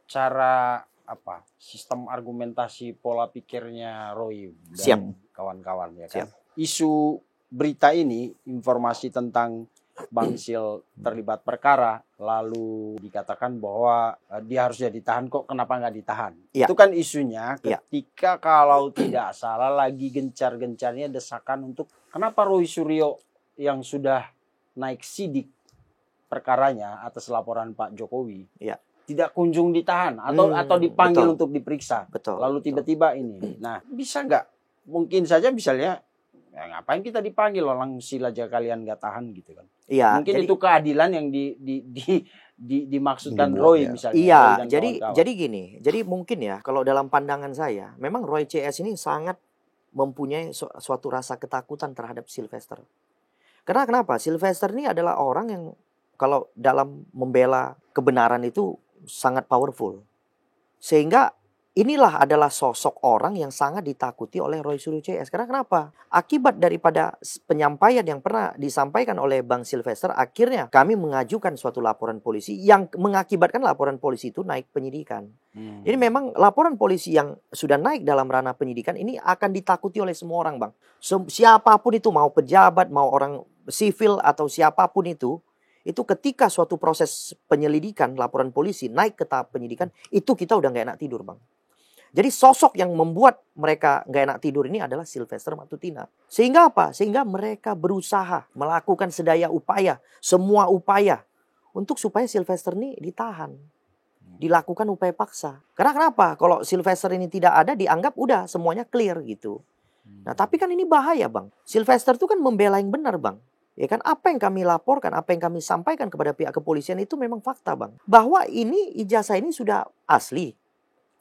cara sistem argumentasi pola pikirnya Roy dan kawan-kawan ya kan. Isu berita ini, informasi tentang Bang Sil terlibat perkara, lalu dikatakan bahwa dia harusnya ditahan, kok kenapa nggak ditahan? Itu kan isunya ketika kalau tidak salah lagi gencar-gencarnya desakan untuk kenapa Roy Suryo yang sudah naik sidik perkaranya atas laporan Pak Jokowi tidak kunjung ditahan atau dipanggil untuk diperiksa. Lalu tiba-tiba ini. Nah, bisa nggak? Mungkin saja misalnya Ya, ngapain kita dipanggil, orang sila aja kalian nggak tahan gitu kan. Iya, Mungkin jadi itu keadilan yang dimaksudkan Dibuat, Roy ya. misalnya. iya, Roy dan jadi kawan-kawan. gini. Jadi mungkin ya kalau dalam pandangan saya, memang Roy CS ini sangat mempunyai suatu rasa ketakutan terhadap Sylvester. Karena kenapa? Sylvester ini adalah orang yang kalau dalam membela kebenaran itu sangat powerful. Sehingga inilah adalah sosok orang yang sangat ditakuti oleh Roy Suryo CS. Karena kenapa? Akibat daripada penyampaian yang pernah disampaikan oleh Bang Sylvester, akhirnya kami mengajukan suatu laporan polisi yang mengakibatkan laporan polisi itu naik penyidikan. Jadi memang laporan polisi yang sudah naik dalam ranah penyidikan ini akan ditakuti oleh semua orang, Bang. Siapapun itu, mau pejabat, mau orang sipil atau siapapun itu ketika suatu proses penyelidikan, laporan polisi naik ke tahap penyidikan, itu kita udah nggak enak tidur, Bang. Jadi sosok yang membuat mereka nggak enak tidur ini adalah Sylvester Matutina. Sehingga apa? Sehingga mereka berusaha melakukan sedaya upaya, semua upaya untuk supaya Sylvester ini ditahan. Dilakukan upaya paksa. Karena kenapa? Kalau Sylvester ini tidak ada, dianggap udah semuanya clear gitu. Nah, tapi kan ini bahaya, Bang. Sylvester itu kan membela yang benar, Bang. Ya kan, apa yang kami laporkan, apa yang kami sampaikan kepada pihak kepolisian itu memang fakta, Bang. Bahwa ini ijazah ini sudah asli.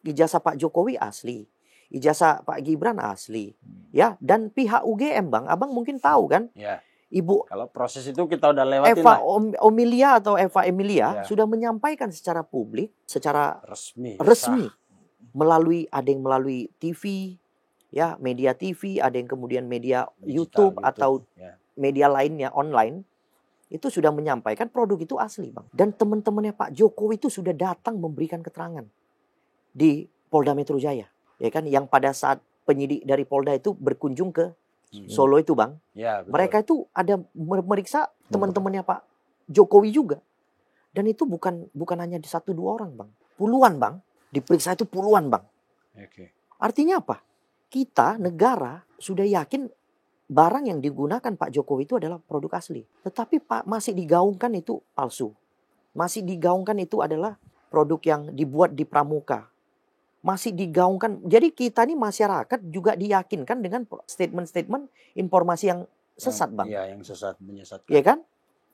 Ijazah Pak Jokowi asli. Ijazah Pak Gibran asli. Ya, dan pihak UGM, Bang. Abang mungkin tahu kan? Ya. Ibu Kalau proses itu kita udah lewatin Eva lah. Omilia atau Eva Emilia Ya. sudah menyampaikan secara publik, secara Resmi. resmi melalui, ada yang melalui TV, ya, media TV, ada yang kemudian media Digital, YouTube atau Ya. media lainnya online, itu sudah menyampaikan produk itu asli, Bang. Dan teman-temannya Pak Jokowi itu sudah datang memberikan keterangan di Polda Metro Jaya, ya kan, yang pada saat penyidik dari Polda itu berkunjung ke Solo itu, Bang. Ya, betul. Mereka itu ada meriksa teman-temannya Pak Jokowi juga. Dan itu bukan hanya di 1-2 orang, Bang. Puluhan, Bang. Diperiksa itu puluhan, Bang. Oke. Artinya apa? Kita, negara, sudah yakin barang yang digunakan Pak Jokowi itu adalah produk asli. Tetapi masih digaungkan itu palsu. Masih digaungkan itu adalah produk yang dibuat di pramuka. Masih digaungkan. Jadi kita ini masyarakat juga diyakinkan dengan statement-statement informasi yang sesat, Bang. Iya, yang sesat, menyesatkan. Iya kan?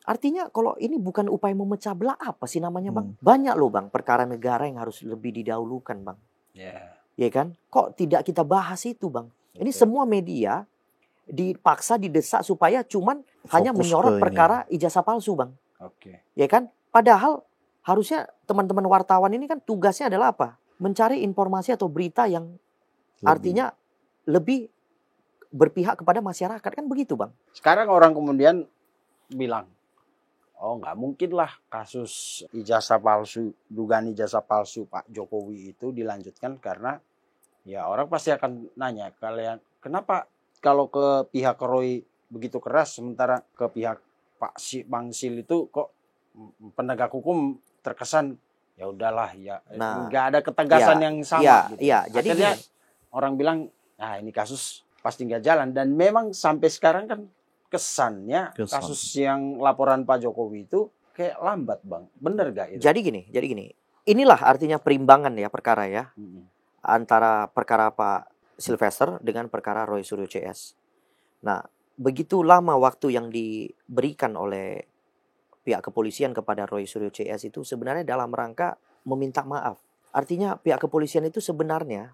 Artinya kalau ini bukan upaya memecah belah, apa sih namanya, Bang? Banyak loh, Bang, perkara negara yang harus lebih didahulukan, Bang. Ya. Iya kan? Kok tidak kita bahas itu, Bang? Ini Oke. semua media dipaksa, didesak supaya cuman hanya Fokus menyorot ke ini. perkara ijazah palsu, Bang. Oke. Ya kan? Padahal harusnya teman-teman wartawan ini kan tugasnya adalah apa? Mencari informasi atau berita yang artinya lebih berpihak kepada masyarakat, kan begitu, Bang? Sekarang orang kemudian bilang, oh nggak mungkin lah kasus ijazah palsu, dugaan ijazah palsu Pak Jokowi itu dilanjutkan karena ya orang pasti akan nanya, kalian kenapa kalau ke pihak Roy begitu keras sementara ke pihak Bang Sil itu kok penegak hukum terkesan ya udahlah ya, Nah, nggak ada ketegasan iya, yang sama iya, gitu. iya. Jadi Akhirnya gini. orang bilang, nah ini kasus pasti nggak jalan, dan memang sampai sekarang kan kesannya kasus yang laporan Pak Jokowi itu kayak lambat, Bang. Bener gak itu? Jadi gini. Inilah artinya perimbangan ya perkara ya. Antara perkara Pak Sylvester dengan perkara Roy Suryo CS. Nah, begitu lama waktu yang diberikan oleh pihak kepolisian kepada Roy Suryo CS itu sebenarnya dalam rangka meminta maaf. Artinya pihak kepolisian itu sebenarnya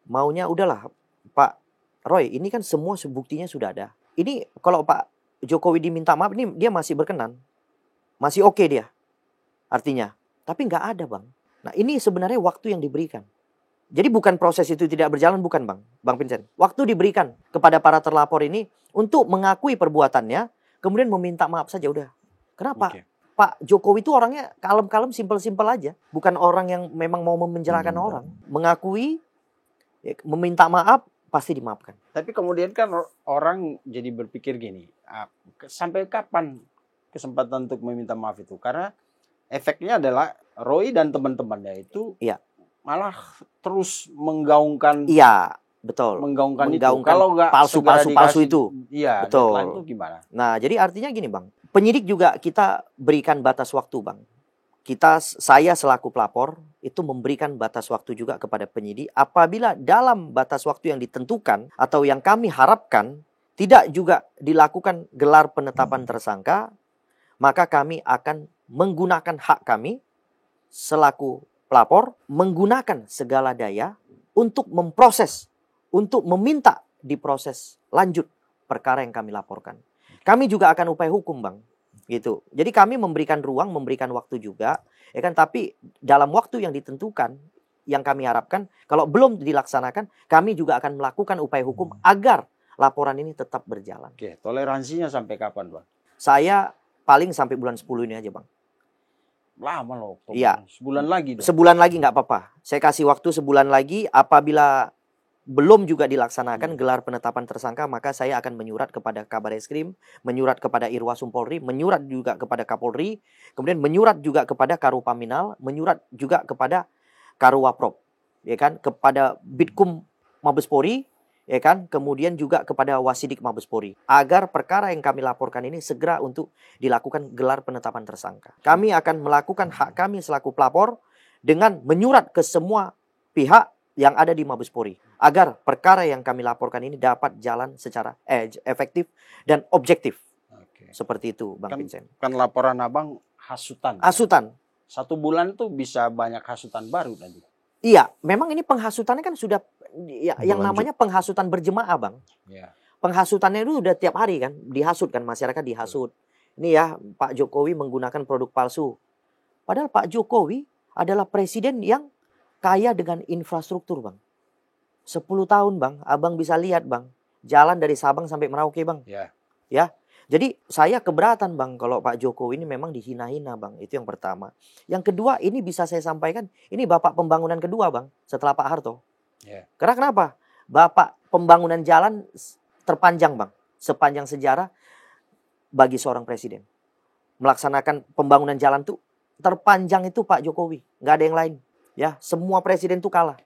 maunya udahlah, Pak Roy, ini kan semua buktinya sudah ada. Ini kalau Pak Jokowi diminta maaf, ini dia masih berkenan. Masih oke dia. Artinya. Tapi nggak ada, Bang. Nah, ini sebenarnya waktu yang diberikan. Jadi bukan proses itu tidak berjalan, bukan, Bang Vincent. Waktu diberikan kepada para terlapor ini untuk mengakui perbuatannya, kemudian meminta maaf saja udah. Kenapa? Oke. Pak Jokowi itu orangnya kalem-kalem, simpel-simpel aja. Bukan orang yang memang mau memenjarakan orang. Mengakui, ya, meminta maaf, pasti dimaafkan. Tapi kemudian kan orang jadi berpikir gini, sampai kapan kesempatan untuk meminta maaf itu? Karena efeknya adalah Roy dan teman-temannya itu malah terus menggaungkan. Iya, betul. Menggaungkan itu. Menggaungkan Kalau nggak palsu itu. Iya, betul. deadline itu gimana? Nah, jadi artinya gini, Bang. Penyidik juga kita berikan batas waktu, Bang. Saya selaku pelapor itu memberikan batas waktu juga kepada penyidik apabila dalam batas waktu yang ditentukan atau yang kami harapkan tidak juga dilakukan gelar penetapan tersangka, maka kami akan menggunakan hak kami selaku pelapor, menggunakan segala daya untuk memproses, untuk meminta diproses lanjut perkara yang kami laporkan. Kami juga akan upaya hukum, Bang. Gitu. Jadi kami memberikan ruang, memberikan waktu juga, ya kan? Tapi dalam waktu yang ditentukan, yang kami harapkan, kalau belum dilaksanakan, kami juga akan melakukan upaya hukum agar laporan ini tetap berjalan. Oke, toleransinya sampai kapan, Bang? Saya paling sampai bulan 10 ini aja, Bang. Lama loh. Iya. Sebulan lagi dong. Sebulan lagi nggak apa-apa. Saya kasih waktu sebulan lagi. Apabila belum juga dilaksanakan gelar penetapan tersangka, maka saya akan menyurat kepada Kabareskrim, menyurat kepada Irwasum Polri, menyurat juga kepada Kapolri, kemudian menyurat juga kepada Karupaminal, menyurat juga kepada Karuwaprop, ya kan, kepada Bitkum Mabespori, ya kan, kemudian juga kepada Wasidik Mabespori, agar perkara yang kami laporkan ini segera untuk dilakukan gelar penetapan tersangka. Kami akan melakukan hak kami selaku pelapor dengan menyurat ke semua pihak yang ada di Mabespori, agar perkara yang kami laporkan ini dapat jalan secara efektif dan objektif. Oke. Seperti itu, Bang Vincent. Kan laporan Abang hasutan. Hasutan. 1 bulan tuh bisa banyak hasutan baru nanti. Iya, memang ini penghasutannya kan sudah ya, yang Berlanjut. namanya penghasutan berjemaah, Bang. Ya. Penghasutannya itu udah tiap hari kan, dihasut kan, masyarakat dihasut. Ini ya, Pak Jokowi menggunakan produk palsu. Padahal Pak Jokowi adalah presiden yang kaya dengan infrastruktur, Bang. 10 tahun, Bang, Abang bisa lihat, Bang. Jalan dari Sabang sampai Merauke, Bang. Ya. Ya. Jadi saya keberatan, Bang, kalau Pak Jokowi ini memang dihina-hina, Bang. Itu yang pertama. Yang kedua, ini bisa saya sampaikan, ini Bapak pembangunan kedua, Bang, setelah Pak Harto. Ya. Karena kenapa? Bapak pembangunan jalan terpanjang, Bang, sepanjang sejarah bagi seorang presiden. Melaksanakan pembangunan jalan tuh terpanjang itu Pak Jokowi, nggak ada yang lain. Ya, semua presiden tuh kalah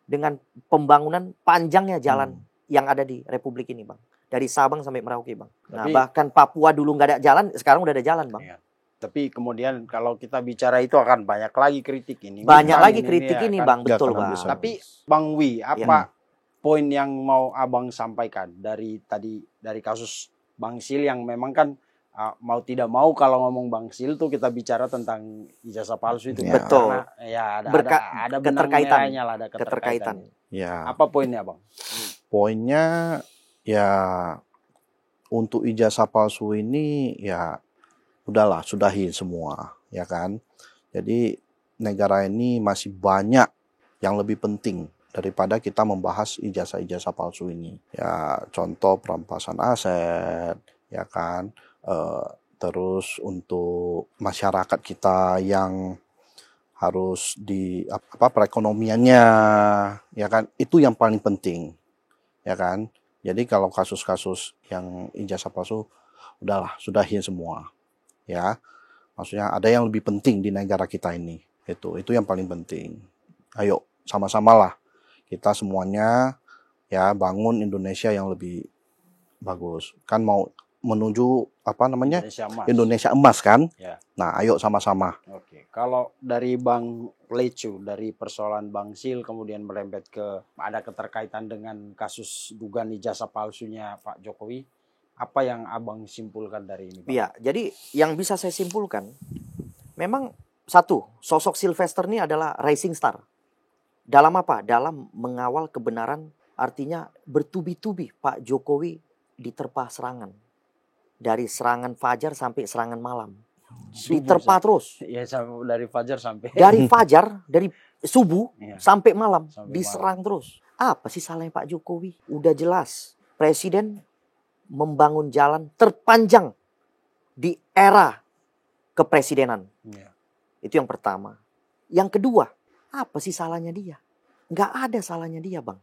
dengan pembangunan panjangnya jalan yang ada di Republik ini, Bang. Dari Sabang sampai Merauke, Bang. Nah, Tapi- bahkan Papua dulu nggak ada jalan, sekarang udah ada jalan, Bang. Ya. Tapi kemudian kalau kita bicara itu akan banyak lagi kritik ini. Banyak Bukan lagi kritik ya ini, kan. Bang. Nggak Betul, akan Bang. habis. Tapi Bang Wi, apa poin yang mau Abang sampaikan dari tadi dari kasus Bang Sil yang memang kan mau tidak mau kalau ngomong Bang Sil tuh kita bicara tentang ijazah palsu itu. Ya. Betul. Karena, ya ada benang keterkaitan. merahnya lah, ada Keterkaitan. Ya, Apa poinnya, Bang? poinnya ya untuk ijazah palsu ini ya udahlah, sudahin semua, ya kan. Jadi negara ini masih banyak yang lebih penting daripada kita membahas ijazah-ijazah palsu ini. Ya contoh perampasan aset, ya kan. Terus untuk masyarakat kita yang harus di perekonomiannya, ya kan, itu yang paling penting, ya kan. Jadi kalau kasus-kasus yang ijazah palsu udahlah, sudahin semua, ya. Maksudnya ada yang lebih penting di negara kita ini, itu yang paling penting. Ayo sama-samalah kita semuanya ya bangun Indonesia yang lebih bagus, kan mau menuju Indonesia Emas. Indonesia emas kan. Ya. Nah ayo sama-sama. Oke, kalau dari Bang Lecu, dari persoalan Bang Sil kemudian merembet ke ada keterkaitan dengan kasus dugaan ijazah palsunya Pak Jokowi, apa yang Abang simpulkan dari ini, Bang? Iya, jadi yang bisa saya simpulkan, memang satu, sosok Sylvester ini adalah rising star. Dalam apa? Dalam mengawal kebenaran, artinya bertubi-tubi Pak Jokowi diterpa serangan. Dari serangan fajar sampai serangan malam. Diterpa terus. Ya, dari fajar sampai Dari fajar, dari subuh Iya. sampai malam. Sampai Diserang terus. Apa sih salahnya Pak Jokowi? Udah jelas. Presiden membangun jalan terpanjang di era kepresidenan. Ya. Itu yang pertama. Yang kedua, apa sih salahnya dia? Nggak ada salahnya dia, Bang.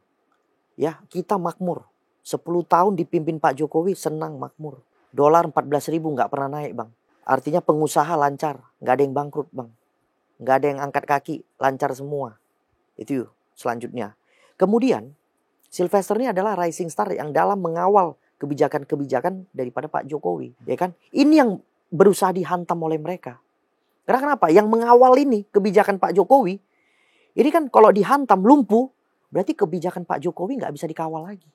Ya, kita makmur. 10 tahun dipimpin Pak Jokowi, senang makmur. Dolar 14.000 nggak pernah naik, Bang. Artinya pengusaha lancar. Nggak ada yang bangkrut, Bang. Nggak ada yang angkat kaki. Lancar semua. Itu selanjutnya. Kemudian, Sylvester ini adalah rising star yang dalam mengawal kebijakan-kebijakan daripada Pak Jokowi. Ya kan? Ini yang berusaha dihantam oleh mereka. Karena kenapa? Yang mengawal ini kebijakan Pak Jokowi, ini kan kalau dihantam lumpuh, berarti kebijakan Pak Jokowi nggak bisa dikawal lagi.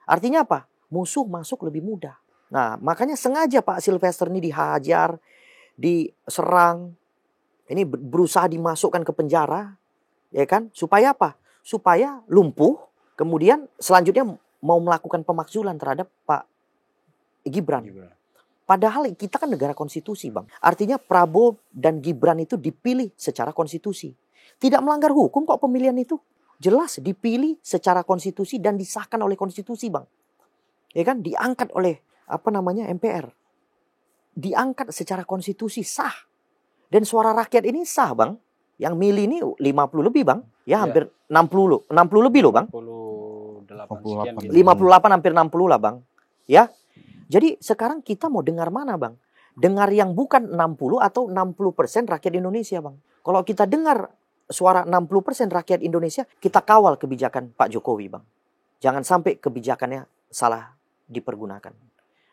Artinya apa? musuh masuk lebih mudah. Nah, makanya sengaja Pak Sylvester ini dihajar, diserang, ini berusaha dimasukkan ke penjara, ya kan? Supaya apa? Supaya lumpuh, kemudian selanjutnya mau melakukan pemakzulan terhadap Pak Gibran. Padahal kita kan negara konstitusi, Bang. Artinya Prabowo dan Gibran itu dipilih secara konstitusi. Tidak melanggar hukum kok pemilihan itu. Jelas dipilih secara konstitusi dan disahkan oleh konstitusi, Bang. Ya kan? Diangkat oleh MPR. Diangkat secara konstitusi sah. Dan suara rakyat ini sah, Bang. Yang milih ini 50 lebih, Bang. Ya, hampir 60 lebih loh, Bang. 58 sekian gitu. 58 hampir 60 lah, Bang. Ya. Jadi sekarang kita mau dengar mana, Bang? Dengar yang bukan 60 atau 60% rakyat Indonesia, Bang. Kalau kita dengar suara 60% rakyat Indonesia, kita kawal kebijakan Pak Jokowi, Bang. Jangan sampai kebijakannya salah dipergunakan.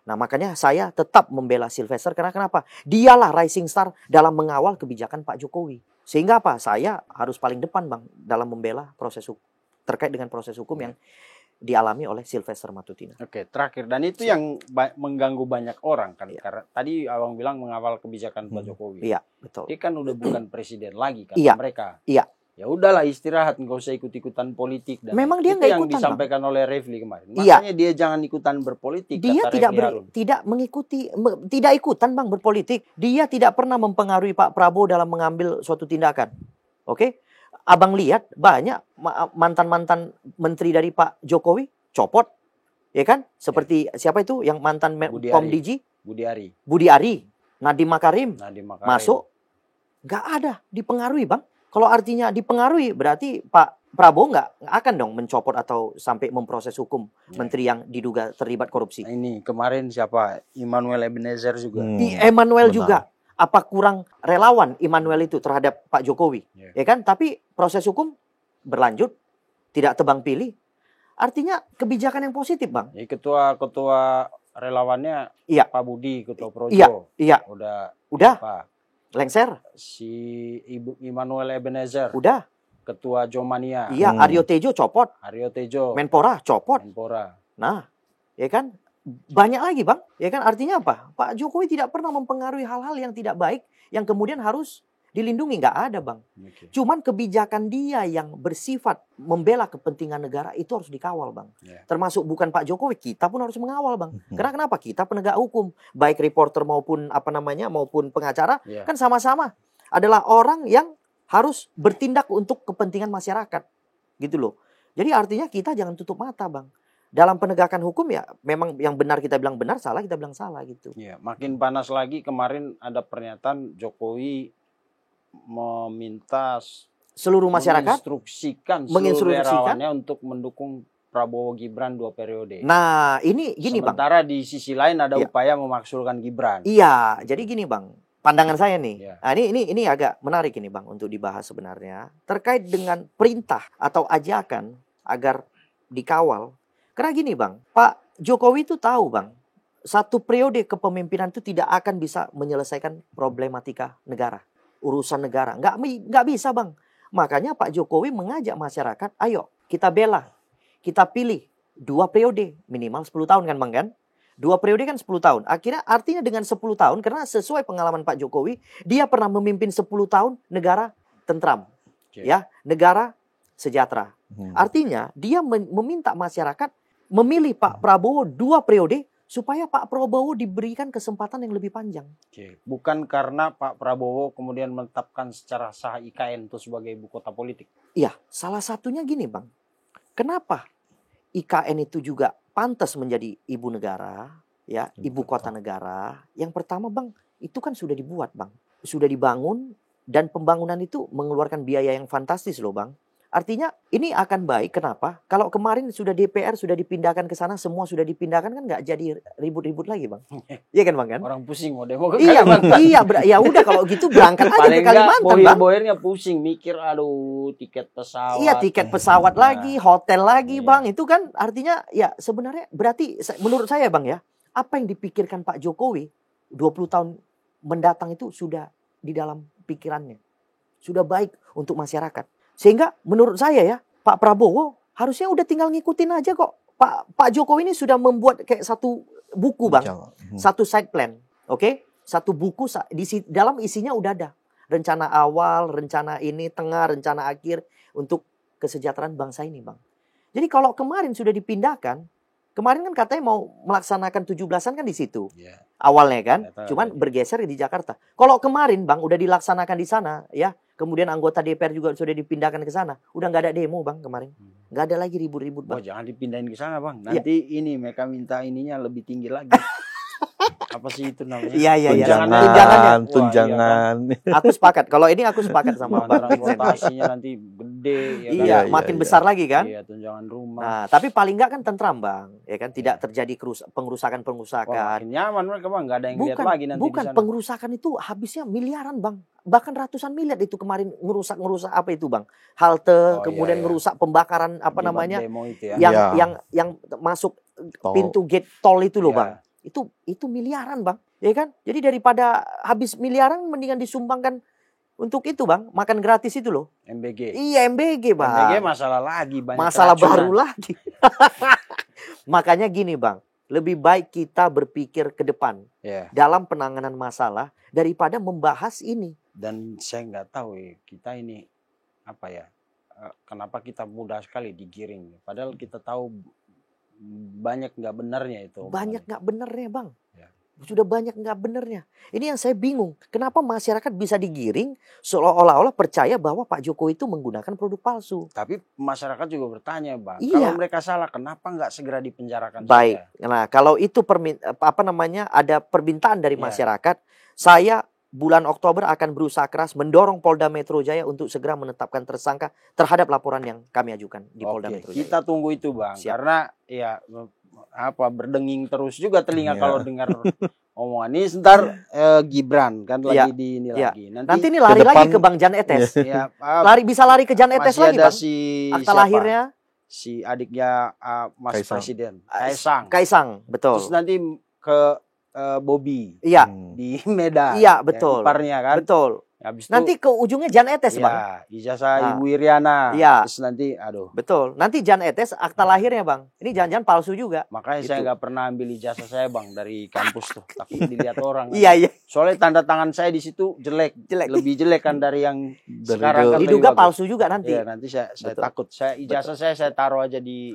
Nah, makanya saya tetap membela Sylvester karena kenapa? Dialah rising star dalam mengawal kebijakan Pak Jokowi. Sehingga apa? Saya harus paling depan, Bang, dalam membela proses hukum terkait dengan proses hukum yang dialami oleh Sylvester Matutina. Oke, terakhir. Dan itu yang mengganggu banyak orang kan. Karena tadi Abang bilang mengawal kebijakan Pak Jokowi. Iya, betul. Dia kan udah bukan presiden lagi kan mereka. Iya. Ya udahlah istirahat, nggak usah ikut-ikutan politik. Dan memang dia itu nggak yang ikutan, disampaikan oleh Refli kemarin. Iya. Makanya dia jangan ikutan berpolitik. Dia kata tidak ikutan, Bang, berpolitik. Dia tidak pernah mempengaruhi Pak Prabowo dalam mengambil suatu tindakan. Oke? Abang lihat banyak mantan-mantan menteri dari Pak Jokowi copot, ya kan? Seperti siapa itu yang mantan Komdiji? Budi Ari, Nadiem Makarim. Masuk, nggak ada dipengaruhi, Bang. Kalau artinya dipengaruhi, berarti Pak Prabowo nggak akan dong mencopot atau sampai memproses hukum menteri yang diduga terlibat korupsi. Nah, ini kemarin siapa? Immanuel Ebenezer juga. Emmanuel juga. Apa kurang relawan Immanuel itu terhadap Pak Jokowi? Ya kan? Tapi proses hukum berlanjut, tidak tebang pilih. Artinya kebijakan yang positif, Bang. Ya, ketua relawannya Pak Budi, ketua Projo. Iya. Udah. Apa? Lengser. Si Ibu Immanuel Ebenezer. Udah. Ketua Jomania. Iya, Aryo Tejo copot. Menpora copot. Nah, ya kan? Banyak lagi, Bang. Ya kan? Artinya apa? Pak Jokowi tidak pernah mempengaruhi hal-hal yang tidak baik yang kemudian harus dilindungi. Nggak ada, Bang. Cuman kebijakan dia yang bersifat membela kepentingan negara itu harus dikawal, Bang. Termasuk bukan Pak Jokowi, kita pun harus mengawal, Bang. Karena kenapa? Kita penegak hukum, baik reporter maupun maupun pengacara, kan sama-sama adalah orang yang harus bertindak untuk kepentingan masyarakat. Gitu loh. Jadi artinya kita jangan tutup mata, Bang. Dalam penegakan hukum ya memang yang benar kita bilang benar, salah kita bilang salah gitu. Ya, makin panas lagi kemarin ada pernyataan Jokowi meminta seluruh masyarakat menginstruksikan relawannya untuk mendukung Prabowo Gibran 2 periode. Nah, ini gini, sementara Bang. Di sisi lain ada upaya memaksulkan Gibran. Iya, jadi gini, Bang. Pandangan saya nih. Nah, ini agak menarik ini, Bang, untuk dibahas sebenarnya terkait dengan perintah atau ajakan agar dikawal. Karena gini, Bang, Pak Jokowi itu tahu, Bang, 1 periode kepemimpinan itu tidak akan bisa menyelesaikan problematika negara, urusan negara. Nggak bisa, Bang. Makanya Pak Jokowi mengajak masyarakat, ayo kita bela, kita pilih 2 periode, minimal 10 tahun kan, Bang, kan? 2 periode kan 10 tahun. Akhirnya artinya dengan 10 tahun, karena sesuai pengalaman Pak Jokowi, dia pernah memimpin 10 tahun negara tentram. Ya, negara sejahtera. Artinya dia meminta masyarakat memilih Pak Prabowo 2 periode supaya Pak Prabowo diberikan kesempatan yang lebih panjang. Bukan karena Pak Prabowo kemudian menetapkan secara sah IKN itu sebagai ibu kota politik. Iya, salah satunya gini, Bang. Kenapa IKN itu juga pantas menjadi ibu negara, ya, ibu kota negara? Yang pertama, Bang, itu kan sudah dibuat, Bang. Sudah dibangun dan pembangunan itu mengeluarkan biaya yang fantastis loh, Bang. Artinya ini akan baik. Kenapa? Kalau kemarin sudah DPR sudah dipindahkan ke sana, semua sudah dipindahkan kan nggak jadi ribut-ribut lagi, Bang. Iya kan, Bang, kan? Orang pusing mau demo ke Kalimantan. Ya udah kalau gitu berangkat aja ke Kalimantan, Bang. Bohir-bohirnya pusing mikir, aduh tiket pesawat. Iya, tiket pesawat lagi, hotel lagi, Bang. Itu kan artinya ya sebenarnya berarti menurut saya, Bang, ya, apa yang dipikirkan Pak Jokowi 20 tahun mendatang itu sudah di dalam pikirannya. Sudah baik untuk masyarakat. Sehingga menurut saya ya, Pak Prabowo harusnya udah tinggal ngikutin aja kok Pak Jokowi ini sudah membuat kayak satu buku, Bang. Satu side plan, oke? Satu buku dalam isinya udah ada rencana awal, rencana ini, tengah, rencana akhir untuk kesejahteraan bangsa ini, Bang. Jadi kalau kemarin sudah dipindahkan, kemarin kan katanya mau melaksanakan 17-an kan di situ. Yeah. Awalnya kan, Betul, cuman ya. bergeser di Jakarta. Kalau kemarin, Bang, udah dilaksanakan di sana, ya. Kemudian anggota DPR juga sudah dipindahkan ke sana. Udah nggak ada demo, Bang, kemarin. Nggak ada lagi ribut-ribut, Oh, Bang. jangan dipindahin ke sana, Bang. Nanti ini mereka minta ininya lebih tinggi lagi. Apa sih itu namanya? Iya. Tunjangan. Tunjangan. Aku sepakat. Kalau ini aku sepakat sama Bang. Transportasinya nanti gede ya kan? Iya, makin besar lagi kan? Iya, tunjangan rumah. Nah, tapi paling nggak kan tentram, Bang. Ya kan, tidak terjadi Wah, pengerusakan. makin nyaman mereka, Bang. Nggak ada yang lihat lagi nanti Bukan di sana. pengerusakan itu habisnya miliaran, Bang. Bahkan ratusan miliar itu kemarin ngerusak apa itu, Bang? Halte, kemudian iya. ngerusak pembakaran apa Akibat namanya? demo itu ya. Yang masuk Tol. pintu gate tol itu loh, Iya. Bang. Itu miliaran, Bang. Ya kan? Jadi daripada habis miliaran mendingan disumbangkan untuk itu, Bang. Makan gratis itu loh. MBG. Iya, MBG, Bang. MBG masalah lagi, banyak Masalah keracunan. baru lagi. Makanya gini, Bang. Lebih baik kita berpikir ke depan Iya. dalam penanganan masalah daripada membahas ini. Dan saya nggak tahu ya, kita ini apa ya? Kenapa kita mudah sekali digiring? Padahal kita tahu banyak nggak benarnya itu. Banyak nggak benernya, Bang. Ya. Sudah banyak nggak benernya. Ini yang saya bingung. Kenapa masyarakat bisa digiring seolah-olah percaya bahwa Pak Jokowi itu menggunakan produk palsu. Tapi masyarakat juga bertanya, Bang. Iya. Kalau mereka salah, kenapa nggak segera dipenjarakan Baik. saja? Nah, kalau itu ada permintaan dari Ya. masyarakat, saya bulan Oktober akan berusaha keras mendorong Polda Metro Jaya untuk segera menetapkan tersangka terhadap laporan yang kami ajukan di Polda Oke, Metro Jaya. kita tunggu itu, Bang. Siap. Karena ya berdenging terus juga telinga Iya. kalau dengar omongan ini. Sebentar Gibran kan Iya. lagi di ini Iya. lagi. Nanti ini lari depan- lagi ke Bang Jan Etes. ya, Bisa lari ke Jan Etes masih lagi, ada Bang. si Akta siapa? lahirnya Si adiknya Mas Kaisang. Presiden, Kaisang. Kaisang, betul. Terus nanti ke Bobby Iya, di Medan. Iya, betul. Iparnya kan. betul. Habis itu Nanti ke ujungnya Jan Etes, Bang. ya, ijazah Nah. Ibu Iriana. Iya. Terus nanti Betul. Nanti Jan Etes akta lahirnya, Bang. Ini jangan-jangan palsu juga. makanya Gitu. saya nggak pernah ambil ijazah saya, Bang, dari kampus tuh. Takut dilihat orang. Iya. Soalnya tanda tangan saya di situ jelek. Lebih jelek kan dari yang sekarang kan. Diduga lebih bagus. palsu juga nanti. Iya, nanti saya Betul. takut. Ijazah saya taruh aja di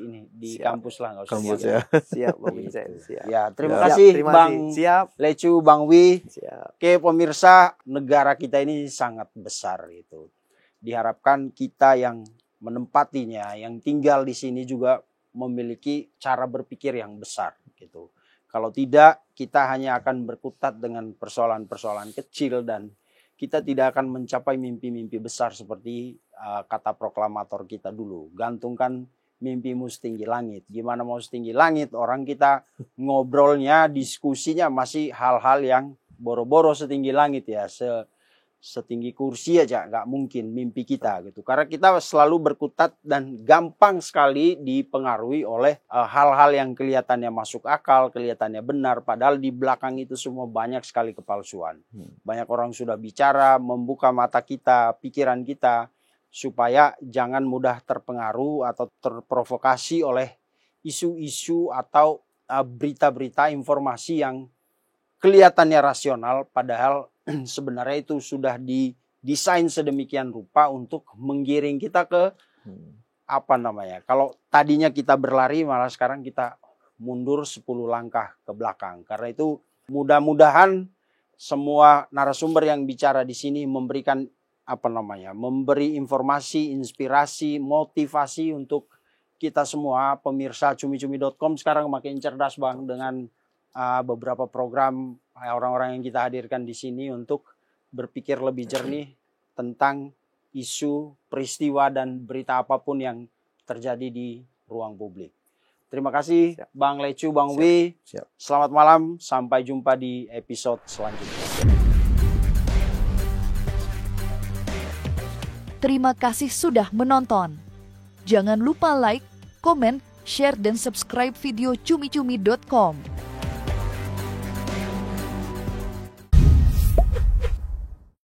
Siap. kampus lah, nggak usah Kampus di- ya. Siap, Bang Gitu. Vincent. Siap. Ya, terima Siap. kasih Terima Bang kasih. Siap. Lecu, Bang Wi. Siap. Oke, pemirsa, negara kita ini sangat besar gitu. Diharapkan kita yang menempatinya, yang tinggal di sini juga memiliki cara berpikir yang besar gitu. Kalau tidak, kita hanya akan berkutat dengan persoalan-persoalan kecil dan kita tidak akan mencapai mimpi-mimpi besar seperti kata proklamator kita dulu. Gantungkan mimpimu setinggi langit. Gimana mau setinggi langit? Orang kita ngobrolnya, diskusinya masih hal-hal yang boro-boro setinggi langit ya. Setinggi kursi aja nggak mungkin mimpi kita gitu. Karena kita selalu berkutat dan gampang sekali dipengaruhi oleh hal-hal yang kelihatannya masuk akal, kelihatannya benar. Padahal di belakang itu semua banyak sekali kepalsuan. Banyak orang sudah bicara, membuka mata kita, pikiran kita, supaya jangan mudah terpengaruh atau terprovokasi oleh isu-isu atau berita-berita informasi yang kelihatannya rasional, padahal sebenarnya itu sudah didesain sedemikian rupa untuk menggiring kita ke kalau tadinya kita berlari, malah sekarang kita mundur 10 langkah ke belakang. Karena itu mudah-mudahan semua narasumber yang bicara di sini memberikan memberi informasi, inspirasi, motivasi untuk kita semua pemirsa cumi-cumi.com sekarang makin cerdas, Bang, dengan beberapa program orang-orang yang kita hadirkan di sini untuk berpikir lebih jernih tentang isu, peristiwa, dan berita apapun yang terjadi di ruang publik. Terima kasih Bang Lecu, Bang Wi. Siap. Selamat malam, sampai jumpa di episode selanjutnya. Terima kasih sudah menonton. Jangan lupa like, komen, share, dan subscribe video cumi-cumi.com.